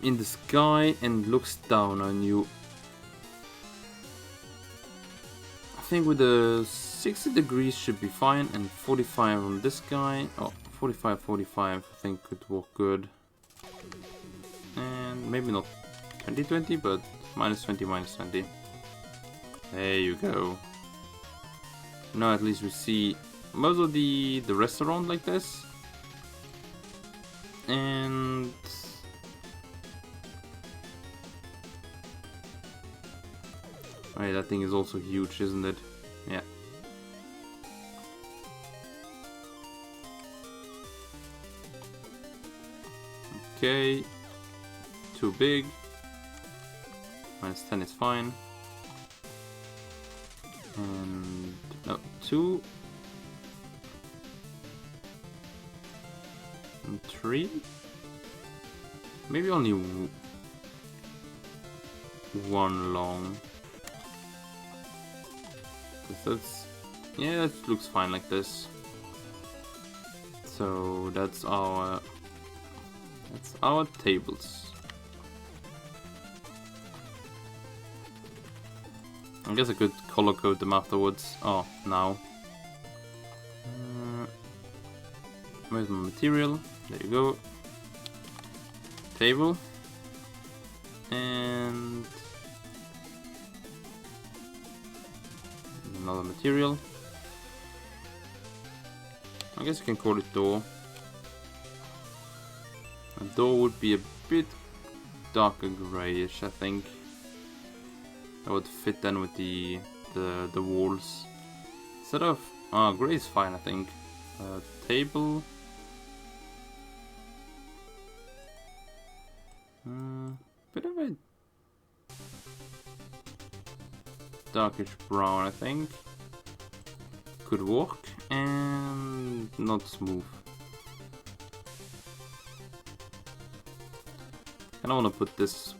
in the sky and looks down on you. I think with the 60 degrees should be fine, and 45 on this guy. Oh, 45, 45 I think could work good. And maybe not 20, 20, but -20, -20. There you go. Now at least we see most of the restaurant like this. And Right, that thing is also huge, isn't it? Yeah. Okay. Too big. -10 is fine. And no, 2 and 3. Maybe only one long. That's, yeah, that looks fine like this. So that's our tables. I guess I could color code them afterwards. Oh, now. Where's my material? There you go. Table. And another material. I guess you can call it door. A door would be a bit darker grayish, I think. That would fit then with the walls. Instead of gray is fine, I think. Table. Bit of a darkish brown, I think. Could work, and not smooth. I don't want to put this.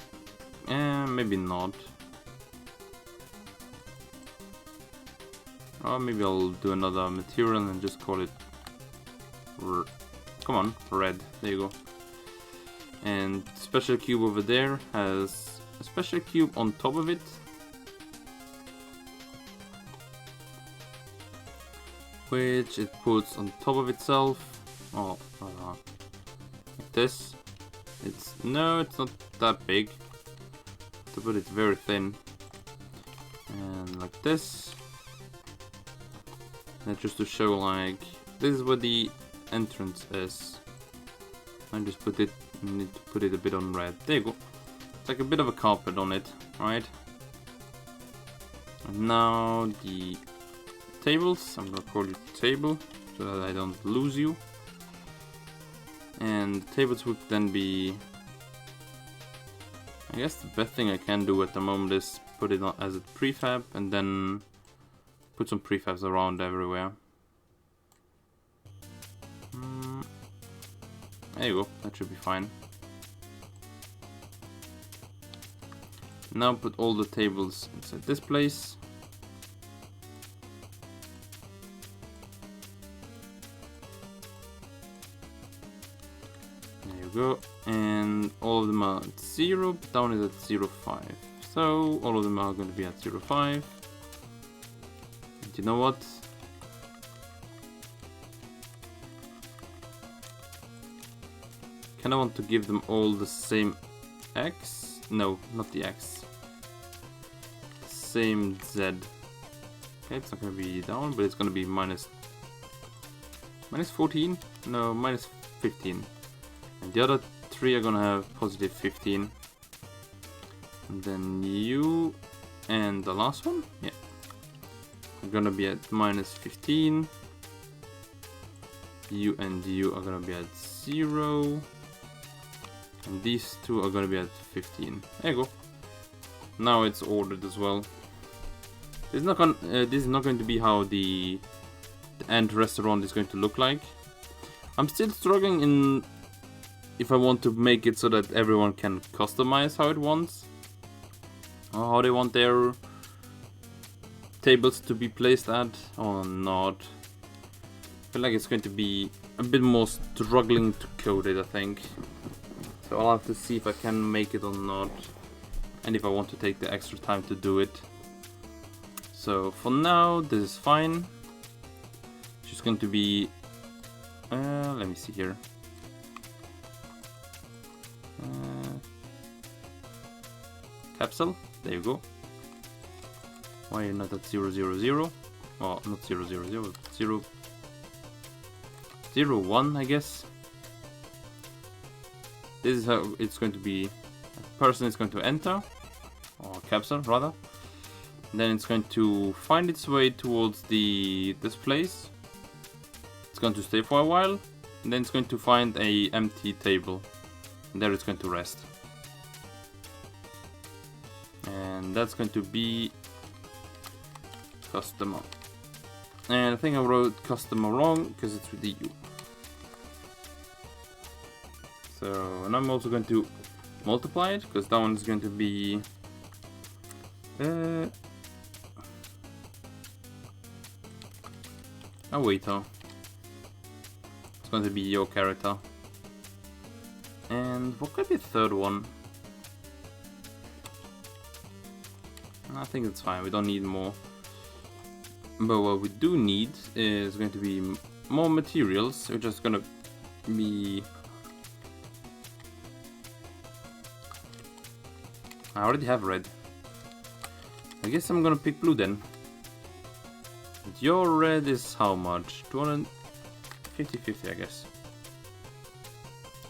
Maybe not. Or maybe I'll do another material and just call it. Come on, red. There you go. And special cube over there has a special cube on top of it. Which it puts on top of itself. Oh, like this. It's not that big. To put it very thin. And like this. And just to show, like, this is where the entrance is. I just need to put it a bit on red. There you go. It's like a bit of a carpet on it, right? And now the tables. I'm gonna call it table so that I don't lose you. And tables would then be, I guess the best thing I can do at the moment is put it on as a prefab and then put some prefabs around everywhere. There you go, that should be fine. Now put all the tables inside this place. There you go. And all of them are at 0, but down is at 0.5. So all of them are going to be at 0.5. You know what? Kinda want to give them all the same X? No, not the X. Same Z. Okay, it's not gonna be down, but it's gonna be minus 14? No, minus 15. And the other 3 are gonna have positive 15. And then you and the last one? Yeah. Are gonna be at minus 15. You and you are gonna be at 0. And these two are gonna be at 15. There you go. Now it's ordered as well. This is not going to be how the end restaurant is going to look like. I'm still struggling in if I want to make it so that everyone can customize how it wants, or how they want their tables to be placed at or not. I feel like it's going to be a bit more struggling to code it, I think. So I'll have to see if I can make it or not, and if I want to take the extra time to do it. So for now, this is fine. It's just going to be, let me see here. Capsule, there you go. Why are you not at 0, 0, 0? Oh, not 0, 0, 0, 0, 0, 1, I guess. This is how it's going to be. A person is going to enter, or capsule rather. Then it's going to find its way towards this place. It's going to stay for a while, and then it's going to find a empty table. And there it's going to rest. And that's going to be customer. And I think I wrote customer wrong because it's with the U. So, and I'm also going to multiply it because that one is going to be a waiter. It's going to be your character. And what could be the third one? I think it's fine, we don't need more. But what we do need is going to be more materials, which is going to be... I already have red. I guess I'm gonna pick blue then. Your red is how much? 250-50, I guess.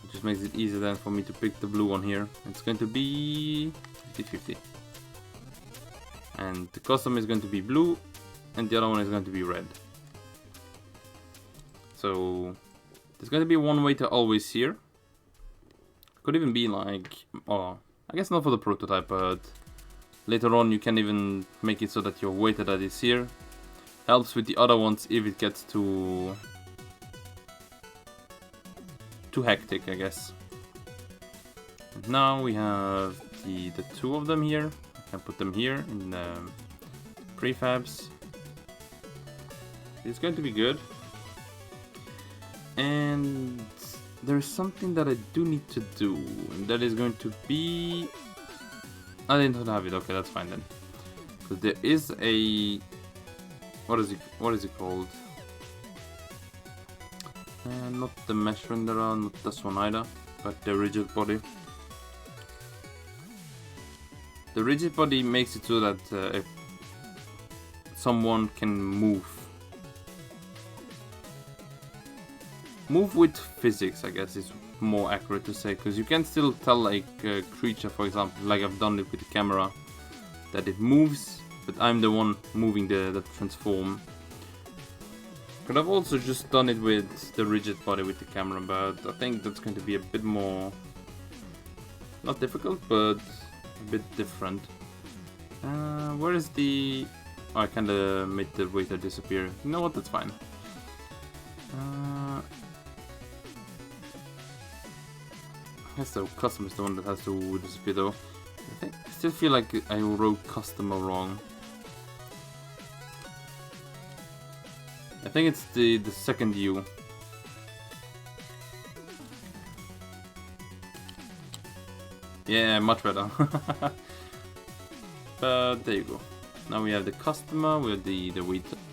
It just makes it easier then for me to pick the blue one here. It's going to be 50-50. And the custom is going to be blue, and the other one is going to be red. So there's going to be one waiter always here. Could even be like, oh, I guess not for the prototype, but later on you can even make it so that your waiter that is here helps with the other ones if it gets too hectic, I guess. And now we have the two of them here. I can put them here in the prefabs. It's going to be good. And there's something that I do need to do, and that is going to be... I didn't have it, okay, that's fine then. Because there is a... What is it called? Not the mesh renderer, not this one either, but the rigid body. The rigid body makes it so that if someone can move with physics, I guess is more accurate to say, because you can still tell like a creature, for example, like I've done it with the camera, that it moves, but I'm the one moving the transform. But I've also just done it with the rigid body with the camera, but I think that's going to be a bit more, not difficult, but a bit different. Where is the... Oh, I kinda made the waiter disappear. You know what, that's fine. I guess the custom is the one that has to disappear though. I still feel like I wrote customer wrong. I think it's the second U. Yeah, much better. But there you go. Now we have the customer, we have the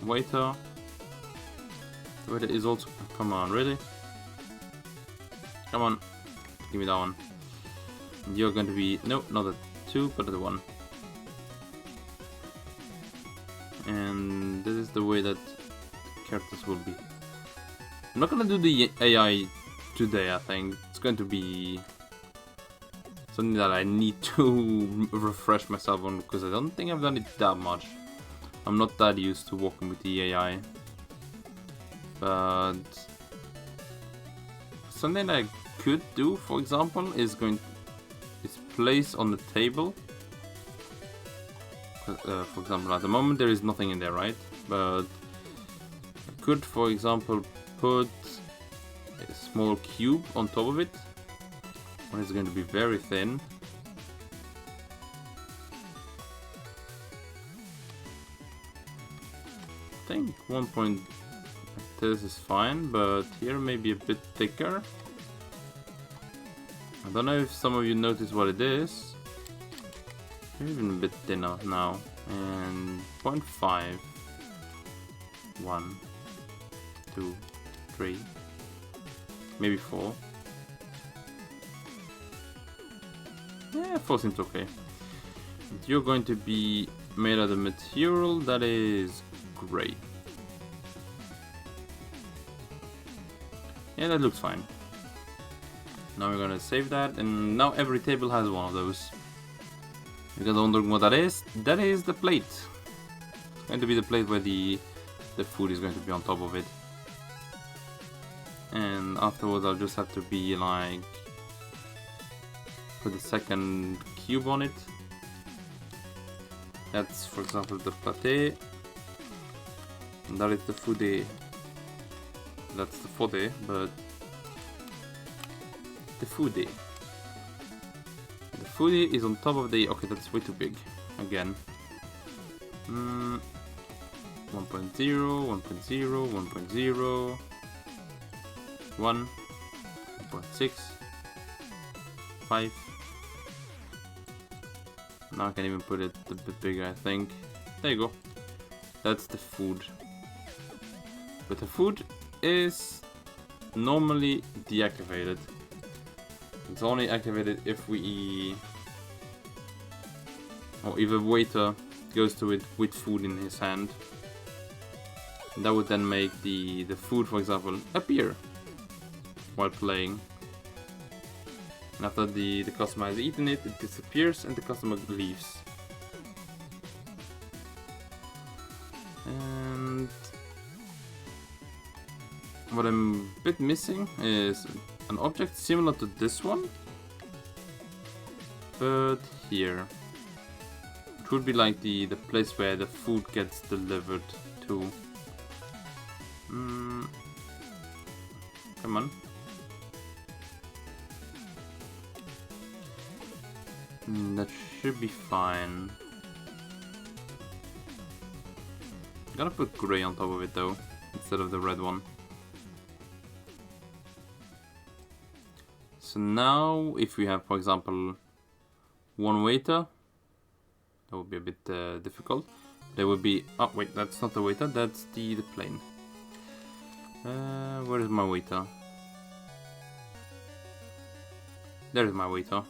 waiter. The waiter is also... Come on, really? Come on. Give me that one. You're going to be... No, not a 2, but a 1. And this is the way that characters will be. I'm not going to do the AI today, I think. It's going to be something that I need to refresh myself on, because I don't think I've done it that much. I'm not that used to working with the AI. But something I could do, for example, is place on the table. For example, at the moment there is nothing in there, right? But I could, for example, put a small cube on top of it. One is going to be very thin. I think 1 point like this is fine, but here maybe a bit thicker. I don't know if some of you notice what it is. Even a bit thinner now. And 0.5. 1, 2, 3, maybe 4. Yeah, 4 seems okay. You're going to be made of the material that is gray. Yeah, that looks fine. Now we're gonna save that, and now every table has one of those. You guys wondering what that is? That is the plate. going to be the plate where the food is going to be on top of it. And afterwards I'll just have to be like put the second cube on it. That's for example the pâté. And that is the foodie. That's the fode, but the foodie. The foodie is on top of the... Okay, that's way too big. Again. 1.0, 1.0, 1.0, 1, 1.6, 5. Now I can even put it a bit bigger, I think. There you go. That's the food. But the food is normally deactivated. It's only activated if we... or if a waiter goes to it with food in his hand. And that would then make the food, for example, appear while playing. And after the customer has eaten it, it disappears and the customer leaves. And what I'm a bit missing is an object similar to this one, but here. It would be like the place where the food gets delivered to. Come on. That should be fine. I'm gonna put gray on top of it though, instead of the red one. So now, if we have, for example, one waiter, that would be a bit difficult. There would be... Oh, wait, that's not the waiter, that's the plane. Where is my waiter? There is my waiter.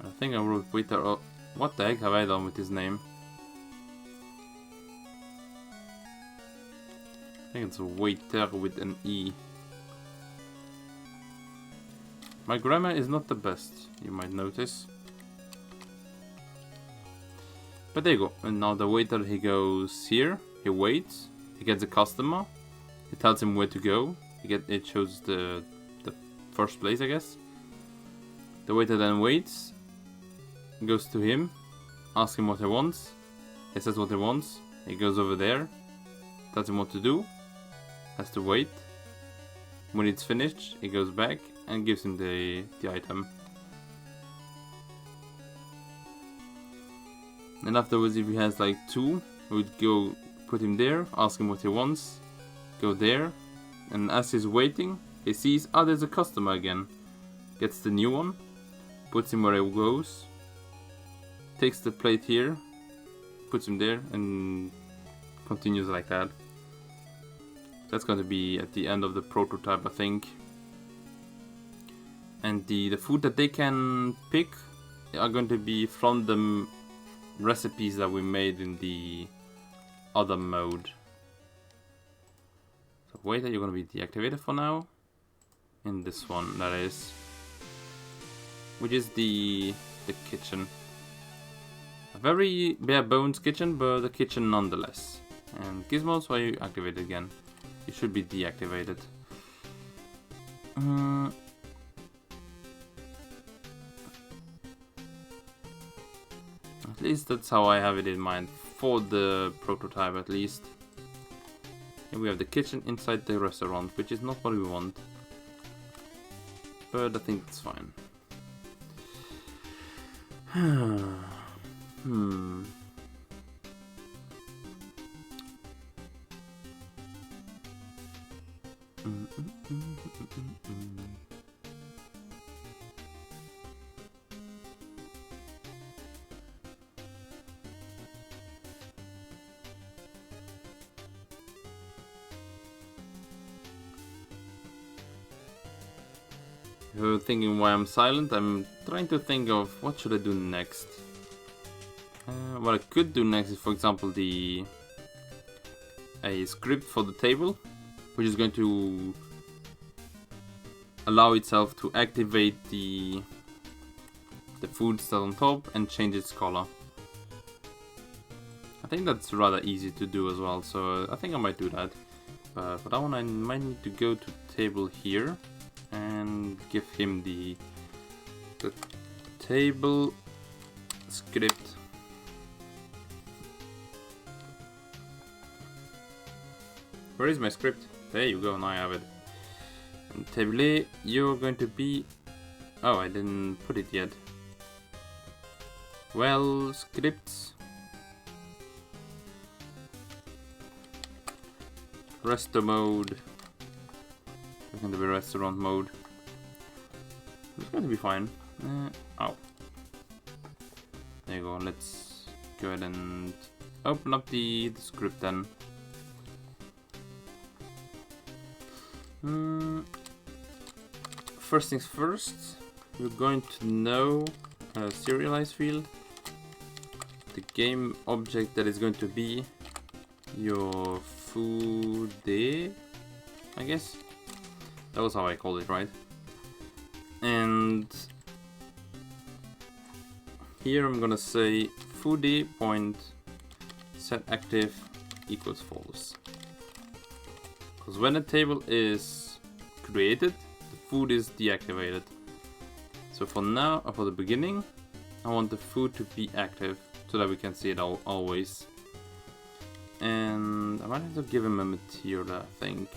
I think I wrote waiter... Oh, what the heck have I done with his name? I think it's a waiter with an E. My grammar is not the best, you might notice. But there you go. And now the waiter, he goes here, he waits, he gets a customer, it tells him where to go. It shows the first place, I guess. The waiter then waits, goes to him, asks him what he wants. He says what he wants. He goes over there, tells him what to do, has to wait. When it's finished, he goes back and gives him the item. And afterwards, if he has like two, we would go put him there, ask him what he wants, go there, and as he's waiting, he sees, ah, there's a customer again. Gets the new one, puts him where he goes, takes the plate here, puts him there, and continues like that. That's going to be at the end of the prototype, I think. And the food that they can pick are going to be from the recipes that we made in the other mode. So waiter, you're going to be deactivated for now. In this one, that is. Which is the kitchen. A very bare bones kitchen, but a kitchen nonetheless. And gizmos, why you activate it again? It should be deactivated. At least that's how I have it in mind for the prototype, at least. And we have the kitchen inside the restaurant, which is not what we want, but I think it's fine. If you're thinking why I'm silent, I'm trying to think of what should I do next. What I could do next is, for example, a script for the table, which is going to allow itself to activate the food that's on top and change its color. I think that's rather easy to do as well, so I think I might do that. But for that one I might need to go to table here and give him the table script. Where is my script? There you go, now I have it. And table A, you're going to be... Oh, I didn't put it yet. Well, scripts. Resto mode. It's going to be restaurant mode. It's going to be fine. Oh. There you go, let's go ahead and open up the script then. First things first, you're going to know a serialize field, the game object that is going to be your food, I guess. That was how I called it, right? And here I'm gonna say foodie point set active equals false. Because when a table is created, the food is deactivated. So for now, or for the beginning, I want the food to be active so that we can see it always. And I might have to give him a material, I think.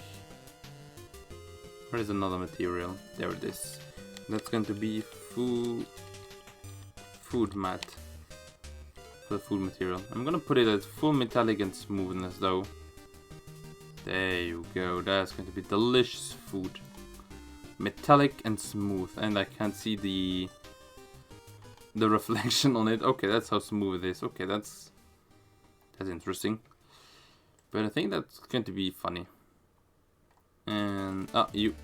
Where is another material? There it is. That's going to be food mat. For the food material. I'm gonna put it as full metallic and smoothness though. There you go, that's going to be delicious food. Metallic and smooth, and I can see the reflection on it. Okay, that's how smooth it is. Okay, that's interesting. But I think that's going to be funny. And you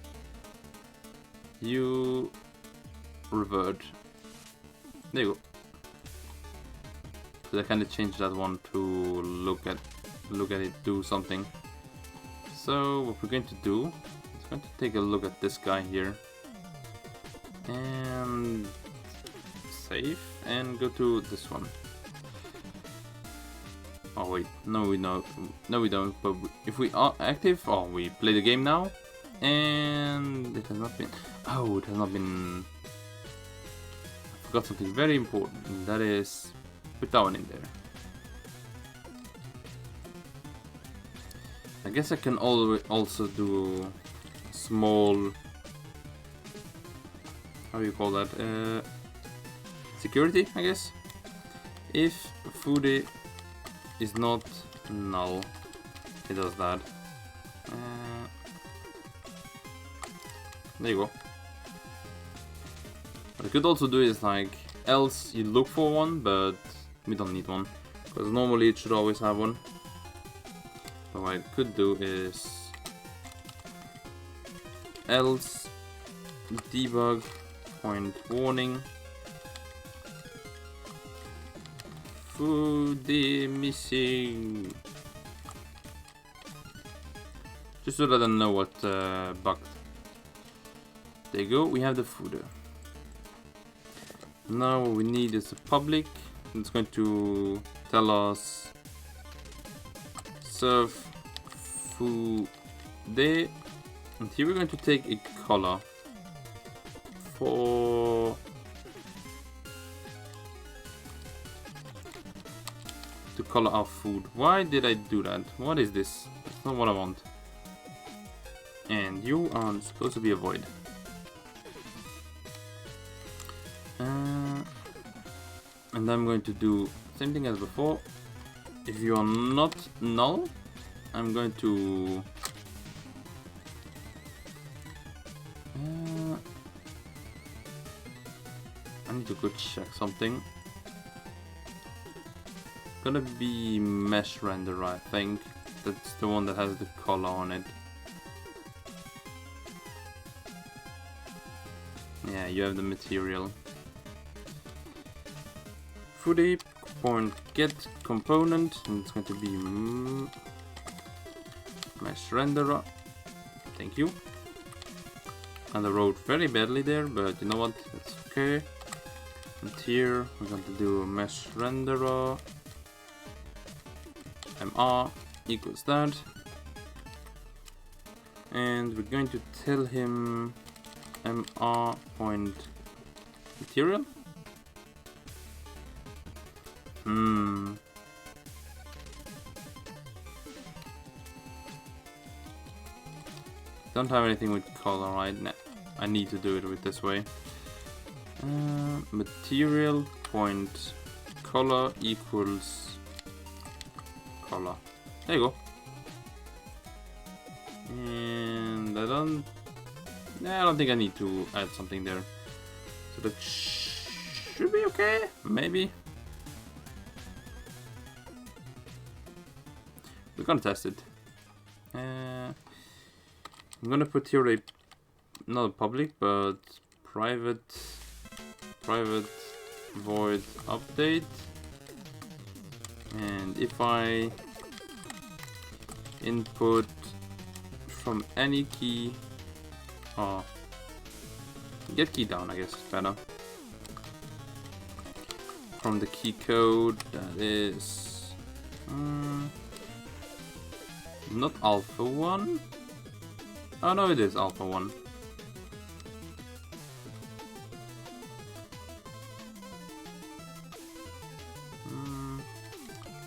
revert. There you go. So I kind of changed that one to look at it do something. So what we're going to do is going to take a look at this guy here and save and go to this one. Oh wait, no we don't. But if we are active, we play the game now, and it has not been. Oh, it has not been. I forgot something very important, and that is put that one in there. I guess I can also do small, how do you call that, security, I guess. If foodie is not null, it does that. There you go. What I could also do is like, else you look for one, but we don't need one, because normally it should always have one. So what I could do is else debug point warning food missing, just so that I know what bugged. There you go, we have the fooder. Now what we need is a public. It's going to tell us serve food there, and here we're going to take a color for to color our food. Why did I do that? What is this? That's not what I want. And you are supposed to be a void. And I'm going to do same thing as before. If you are not null, I'm going to I need to go check something. Gonna be mesh renderer, I think. That's the one that has the color on it. Yeah, you have the material. Foodie point get component, and it's going to be mesh renderer. Thank you. And I wrote very badly there, but you know what? That's okay. And here we're going to do a mesh renderer MR equals that. And we're going to tell him MR point material. Don't have anything with color, right? Nah, I need to do it with this way. Material point color equals color. There you go. And I don't think I need to add something there. So that should be okay, maybe. We're gonna test it. I'm gonna put here a not a public but private void update, and if I input from any key, get key down, I guess is better, from the key code that is not alpha 1. Oh no, it is alpha 1.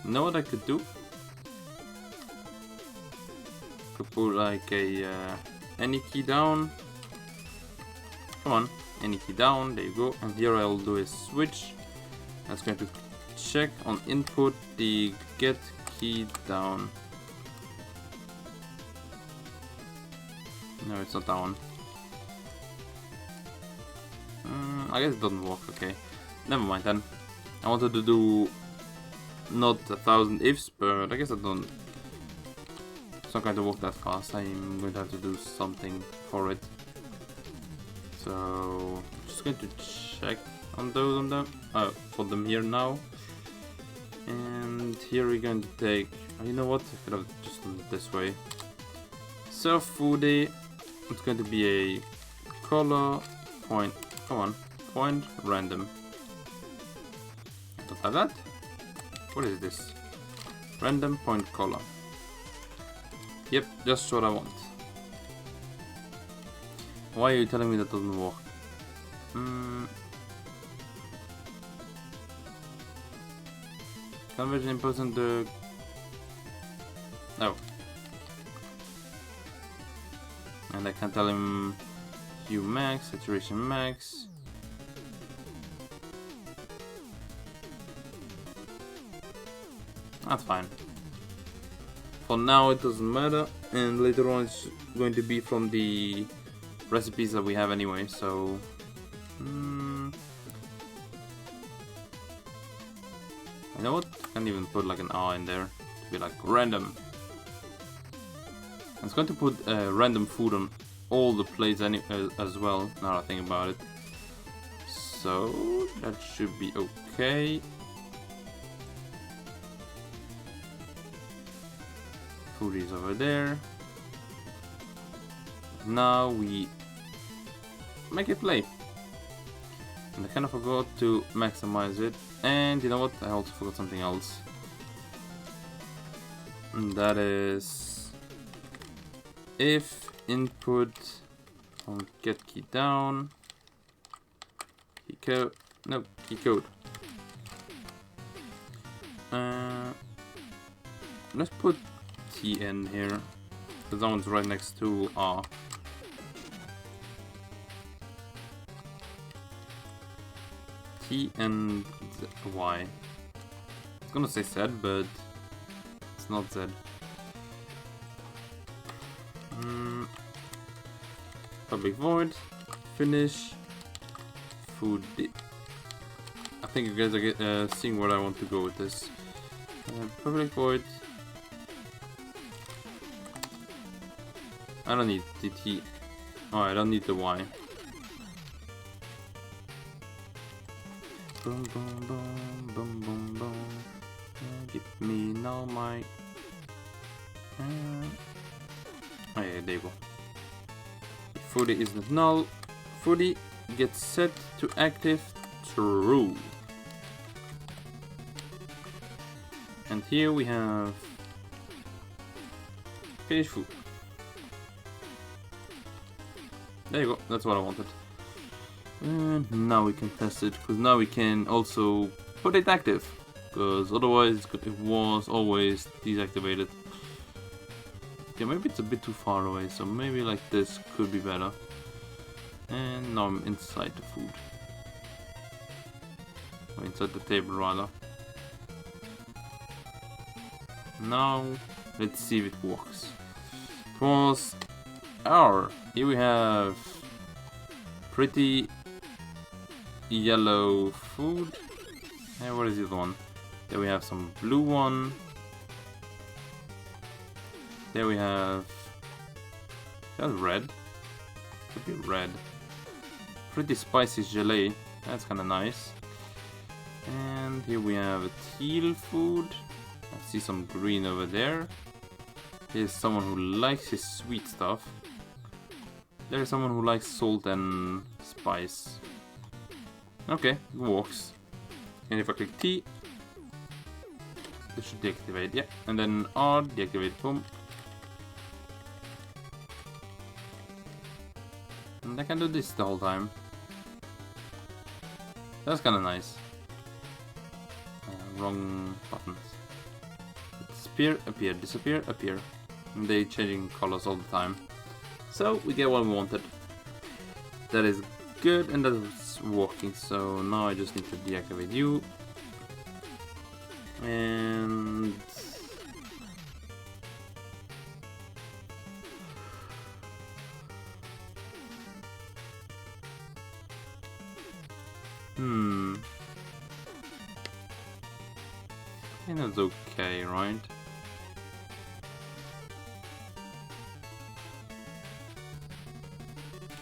You know what I could do? Could put like a any key down. Come on, any key down. There you go. And here I'll do a switch. That's going to check on input the get key down. No, it's not that one. I guess it doesn't work. Okay, never mind then. I wanted to do not 1,000 ifs, but I guess I don't. It's not going to work that fast. I'm going to have to do something for it. So I'm just going to check on those on them. For them here now. And here we're going to take. You know what? I could have just done it this way. So foodie. It's going to be a color point. Come on, point random. Don't have that. What is this? Random point color. Yep, just what I want. Why are you telling me that doesn't work? Conversion inputs on the. No. And I can tell him hue max, saturation max. That's fine. For now it doesn't matter, and later on it's going to be from the recipes that we have anyway, so you know what? I can even put like an R in there to be like random. It's going to put random food on all the plates as well, now I think about it. So that should be okay. Food is over there. Now we make it play. And I kind of forgot to maximize it. And you know what? I also forgot something else. And that is if input on get key down, key code, no, key code. Let's put TN here, because that one's right next to R. T and Y. It's gonna say Z, but it's not Z. Public void, finish, food. I think you guys are seeing where I want to go with this. Public void. I don't need the T. Oh, I don't need the Y. Boom, boom, boom, boom, boom, boom. Give me now my. Oh yeah, there you go. Footy is not null. Footy gets set to active true. And here we have Finish food. There you go, that's what I wanted. And now we can test it, because now we can also put it active. Because otherwise it was always deactivated. Okay, maybe it's a bit too far away, so maybe like this could be better. And now I'm inside the food. Or inside the table rather. Now, let's see if it works. Pause. Here we have pretty yellow food. And what is the other one? There we have some blue one. There we have... That's red. Could be red. Pretty spicy gelée. That's kind of nice. And here we have a teal food. I see some green over there. Here's someone who likes his sweet stuff. There's someone who likes salt and spice. Okay, it works. And if I click T, it should deactivate, yeah. And then R, deactivate, boom. And I can do this the whole time. That's kind of nice. Wrong buttons. Disappear, appear, disappear, appear. And they changing colors all the time. So we get what we wanted. That is good, and that's working. So now I just need to deactivate you. And I think that's okay, right?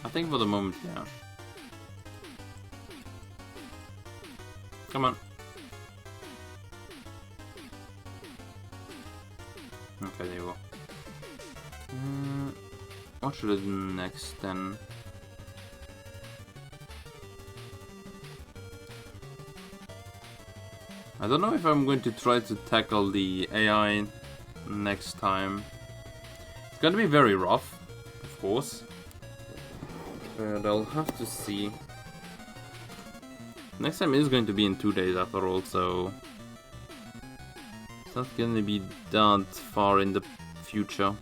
I think for the moment, yeah. Come on. Okay, there you go. What should I do next then? I don't know if I'm going to try to tackle the AI next time. It's gonna be very rough, of course. But I'll have to see. Next time is going to be in 2 days after all, so it's not gonna be that far in the future.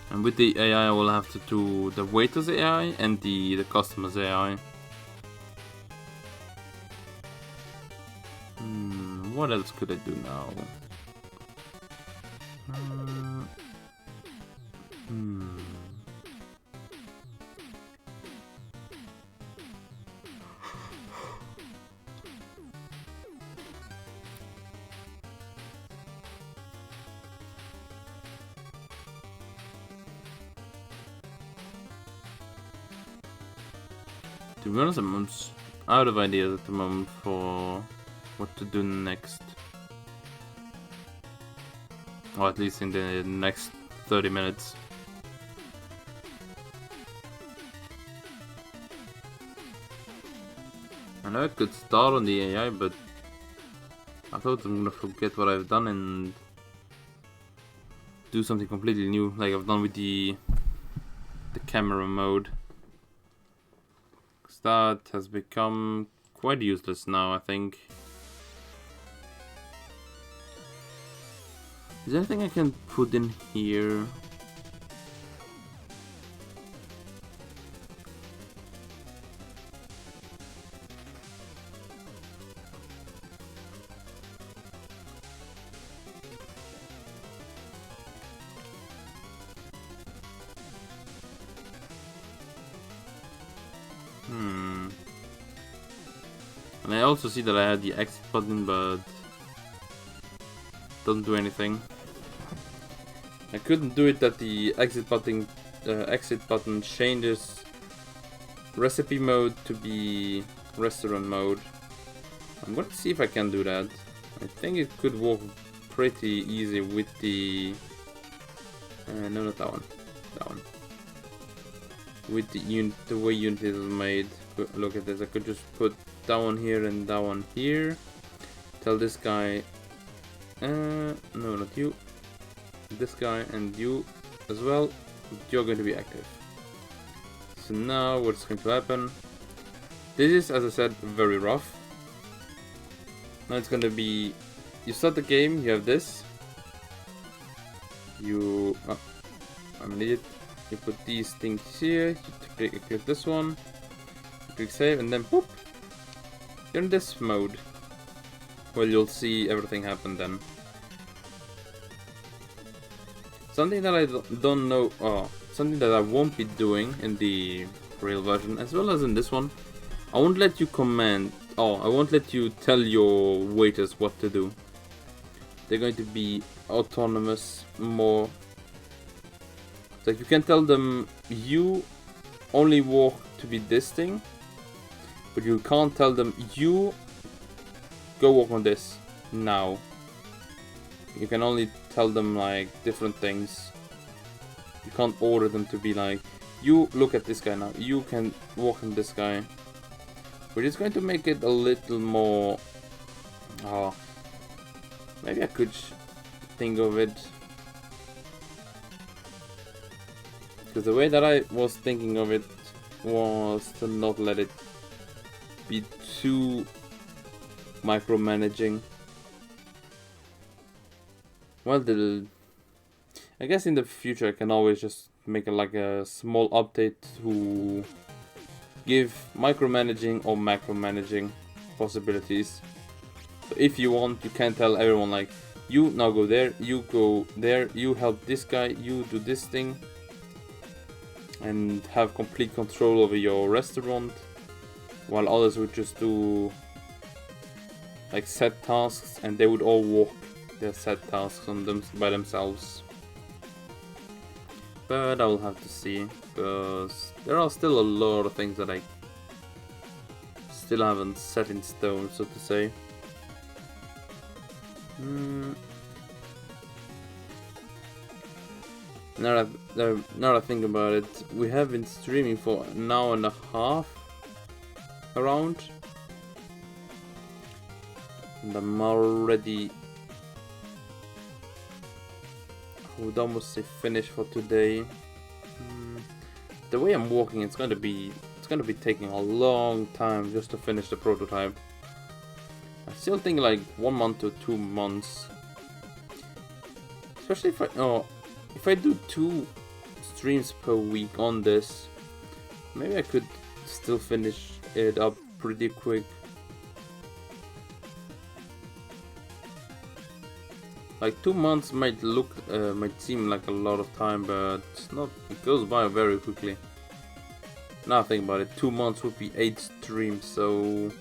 And with the AI I will have to do the waiter's AI and the customer's AI. What else could I do now? To be honest, I'm out of ideas at the moment for what to do next. Or at least in the next 30 minutes. I know I could start on the AI, but I thought I'm gonna forget what I've done and do something completely new, like I've done with the camera mode. That has become quite useless now, I think. Is there anything I can put in here? And I also see that I had the exit button, but doesn't do anything. I couldn't do it that the exit button changes recipe mode to be restaurant mode. I'm going to see if I can do that. I think it could work pretty easy with the no, not that one. That one. With the way Unity is made. look at this. I could just put that one here and that one here. Tell this guy, no, not you. This guy and you as well. You're going to be active. So now what's going to happen? This is, as I said, very rough. Now it's going to be, you start the game. You have this. You, I'm an idiot. You put these things here. You click this one. You click save, and then boop. You're in this mode. Well, you'll see everything happen then. Something that I don't know, something that I won't be doing in the real version, as well as in this one. I won't let you command, I won't let you tell your waiters what to do. They're going to be autonomous more. It's like you can tell them, you only walk to be this thing, but you can't tell them, you go walk on this now. You can only tell them like different things. You can't order them to be like, you look at this guy now, you can walk on this guy. Which is going to make it a little more, maybe I could think of it. Because the way that I was thinking of it was to not let it be too micromanaging. Well, I guess in the future I can always just make like a small update to give micromanaging or macromanaging possibilities. So if you want, you can tell everyone like, you now go there, you go there, you help this guy, you do this thing, and have complete control over your restaurant, while others would just do like set tasks, and they would all walk their set tasks on them by themselves. But I will have to see, because there are still a lot of things that I still haven't set in stone, so to say. Now that I think about it, we have been streaming for an hour and a half around, and I'm already, I would almost say finished for today. The way I'm walking, it's gonna be taking a long time just to finish the prototype. I still think like 1 month to 2 months, especially if I do 2 streams per week on this. Maybe I could still finish it up pretty quick. Like 2 months might seem like a lot of time, but it's not. It goes by very quickly. Now think about it, 2 months would be 8 streams, so.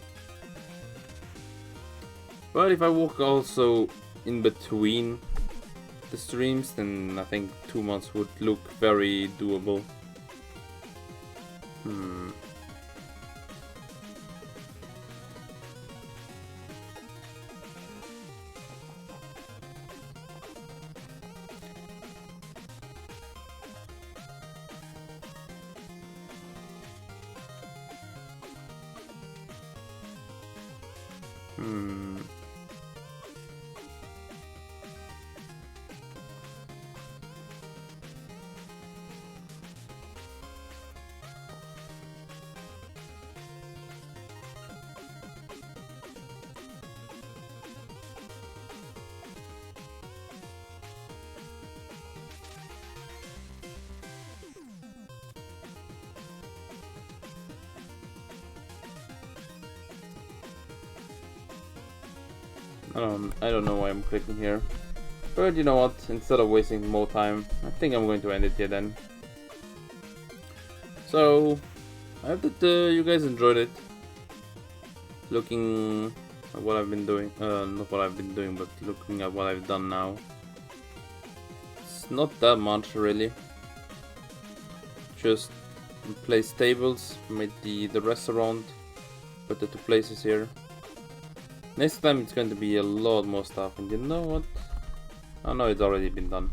But if I walk also in between the streams, then I think 2 months would look very doable. I don't know why I'm clicking here, but you know what, instead of wasting more time, I think I'm going to end it here then. So, I hope that you guys enjoyed it, looking at what I've been doing, not what I've been doing, but looking at what I've done now. It's not that much really, just place tables, made the restaurant, put the 2 places here. Next time it's going to be a lot more stuff, and you know what? I know it's already been done.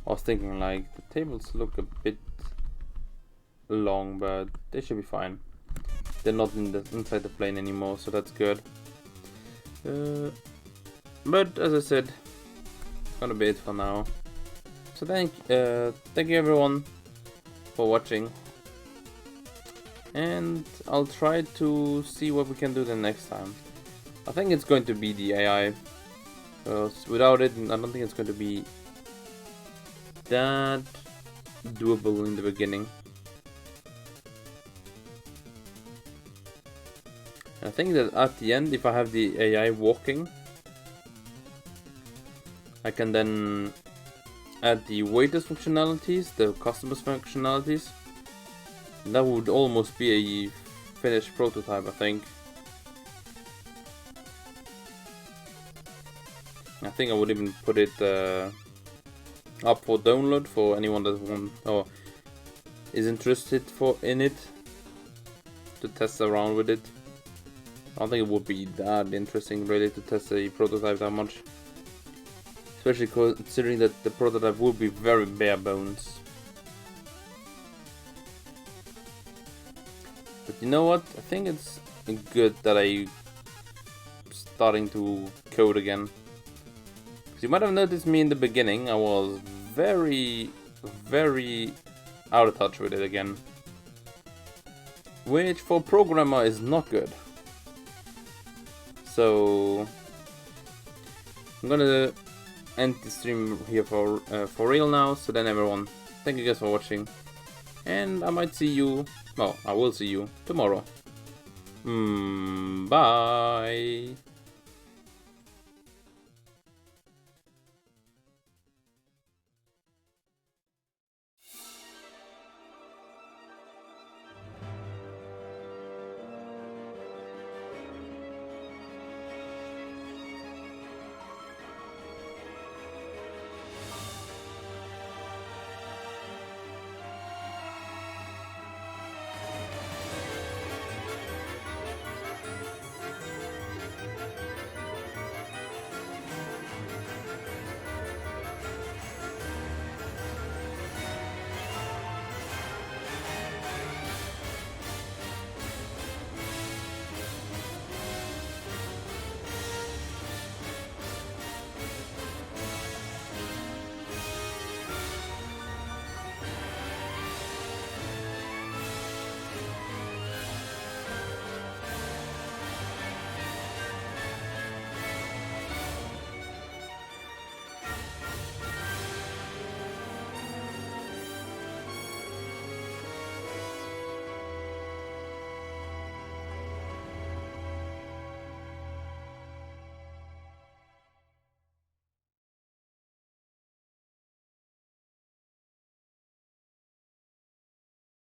I was thinking like the tables look a bit long, but they should be fine. they're not inside the plane anymore, so that's good. But as I said, it's gonna be it for now. So thank you everyone for watching, and I'll try to see what we can do the next time. I think it's going to be the AI. Without it, I don't think it's going to be that doable in the beginning. I think that at the end, if I have the AI walking, I can then add the waiters functionalities, the customers functionalities. That would almost be a finished prototype, I think. I think I would even put it up for download for anyone that wants or is interested in it to test around with it. I don't think it would be that interesting really to test a prototype that much, especially considering that the prototype will be very bare bones. But you know what? I think it's good that I'm starting to code again. You might have noticed me in the beginning, I was very out of touch with it again. Which for a programmer is not good. So I'm gonna end the stream here for real now. So then everyone, thank you guys for watching. And I might see you, well, I will see you tomorrow. Bye!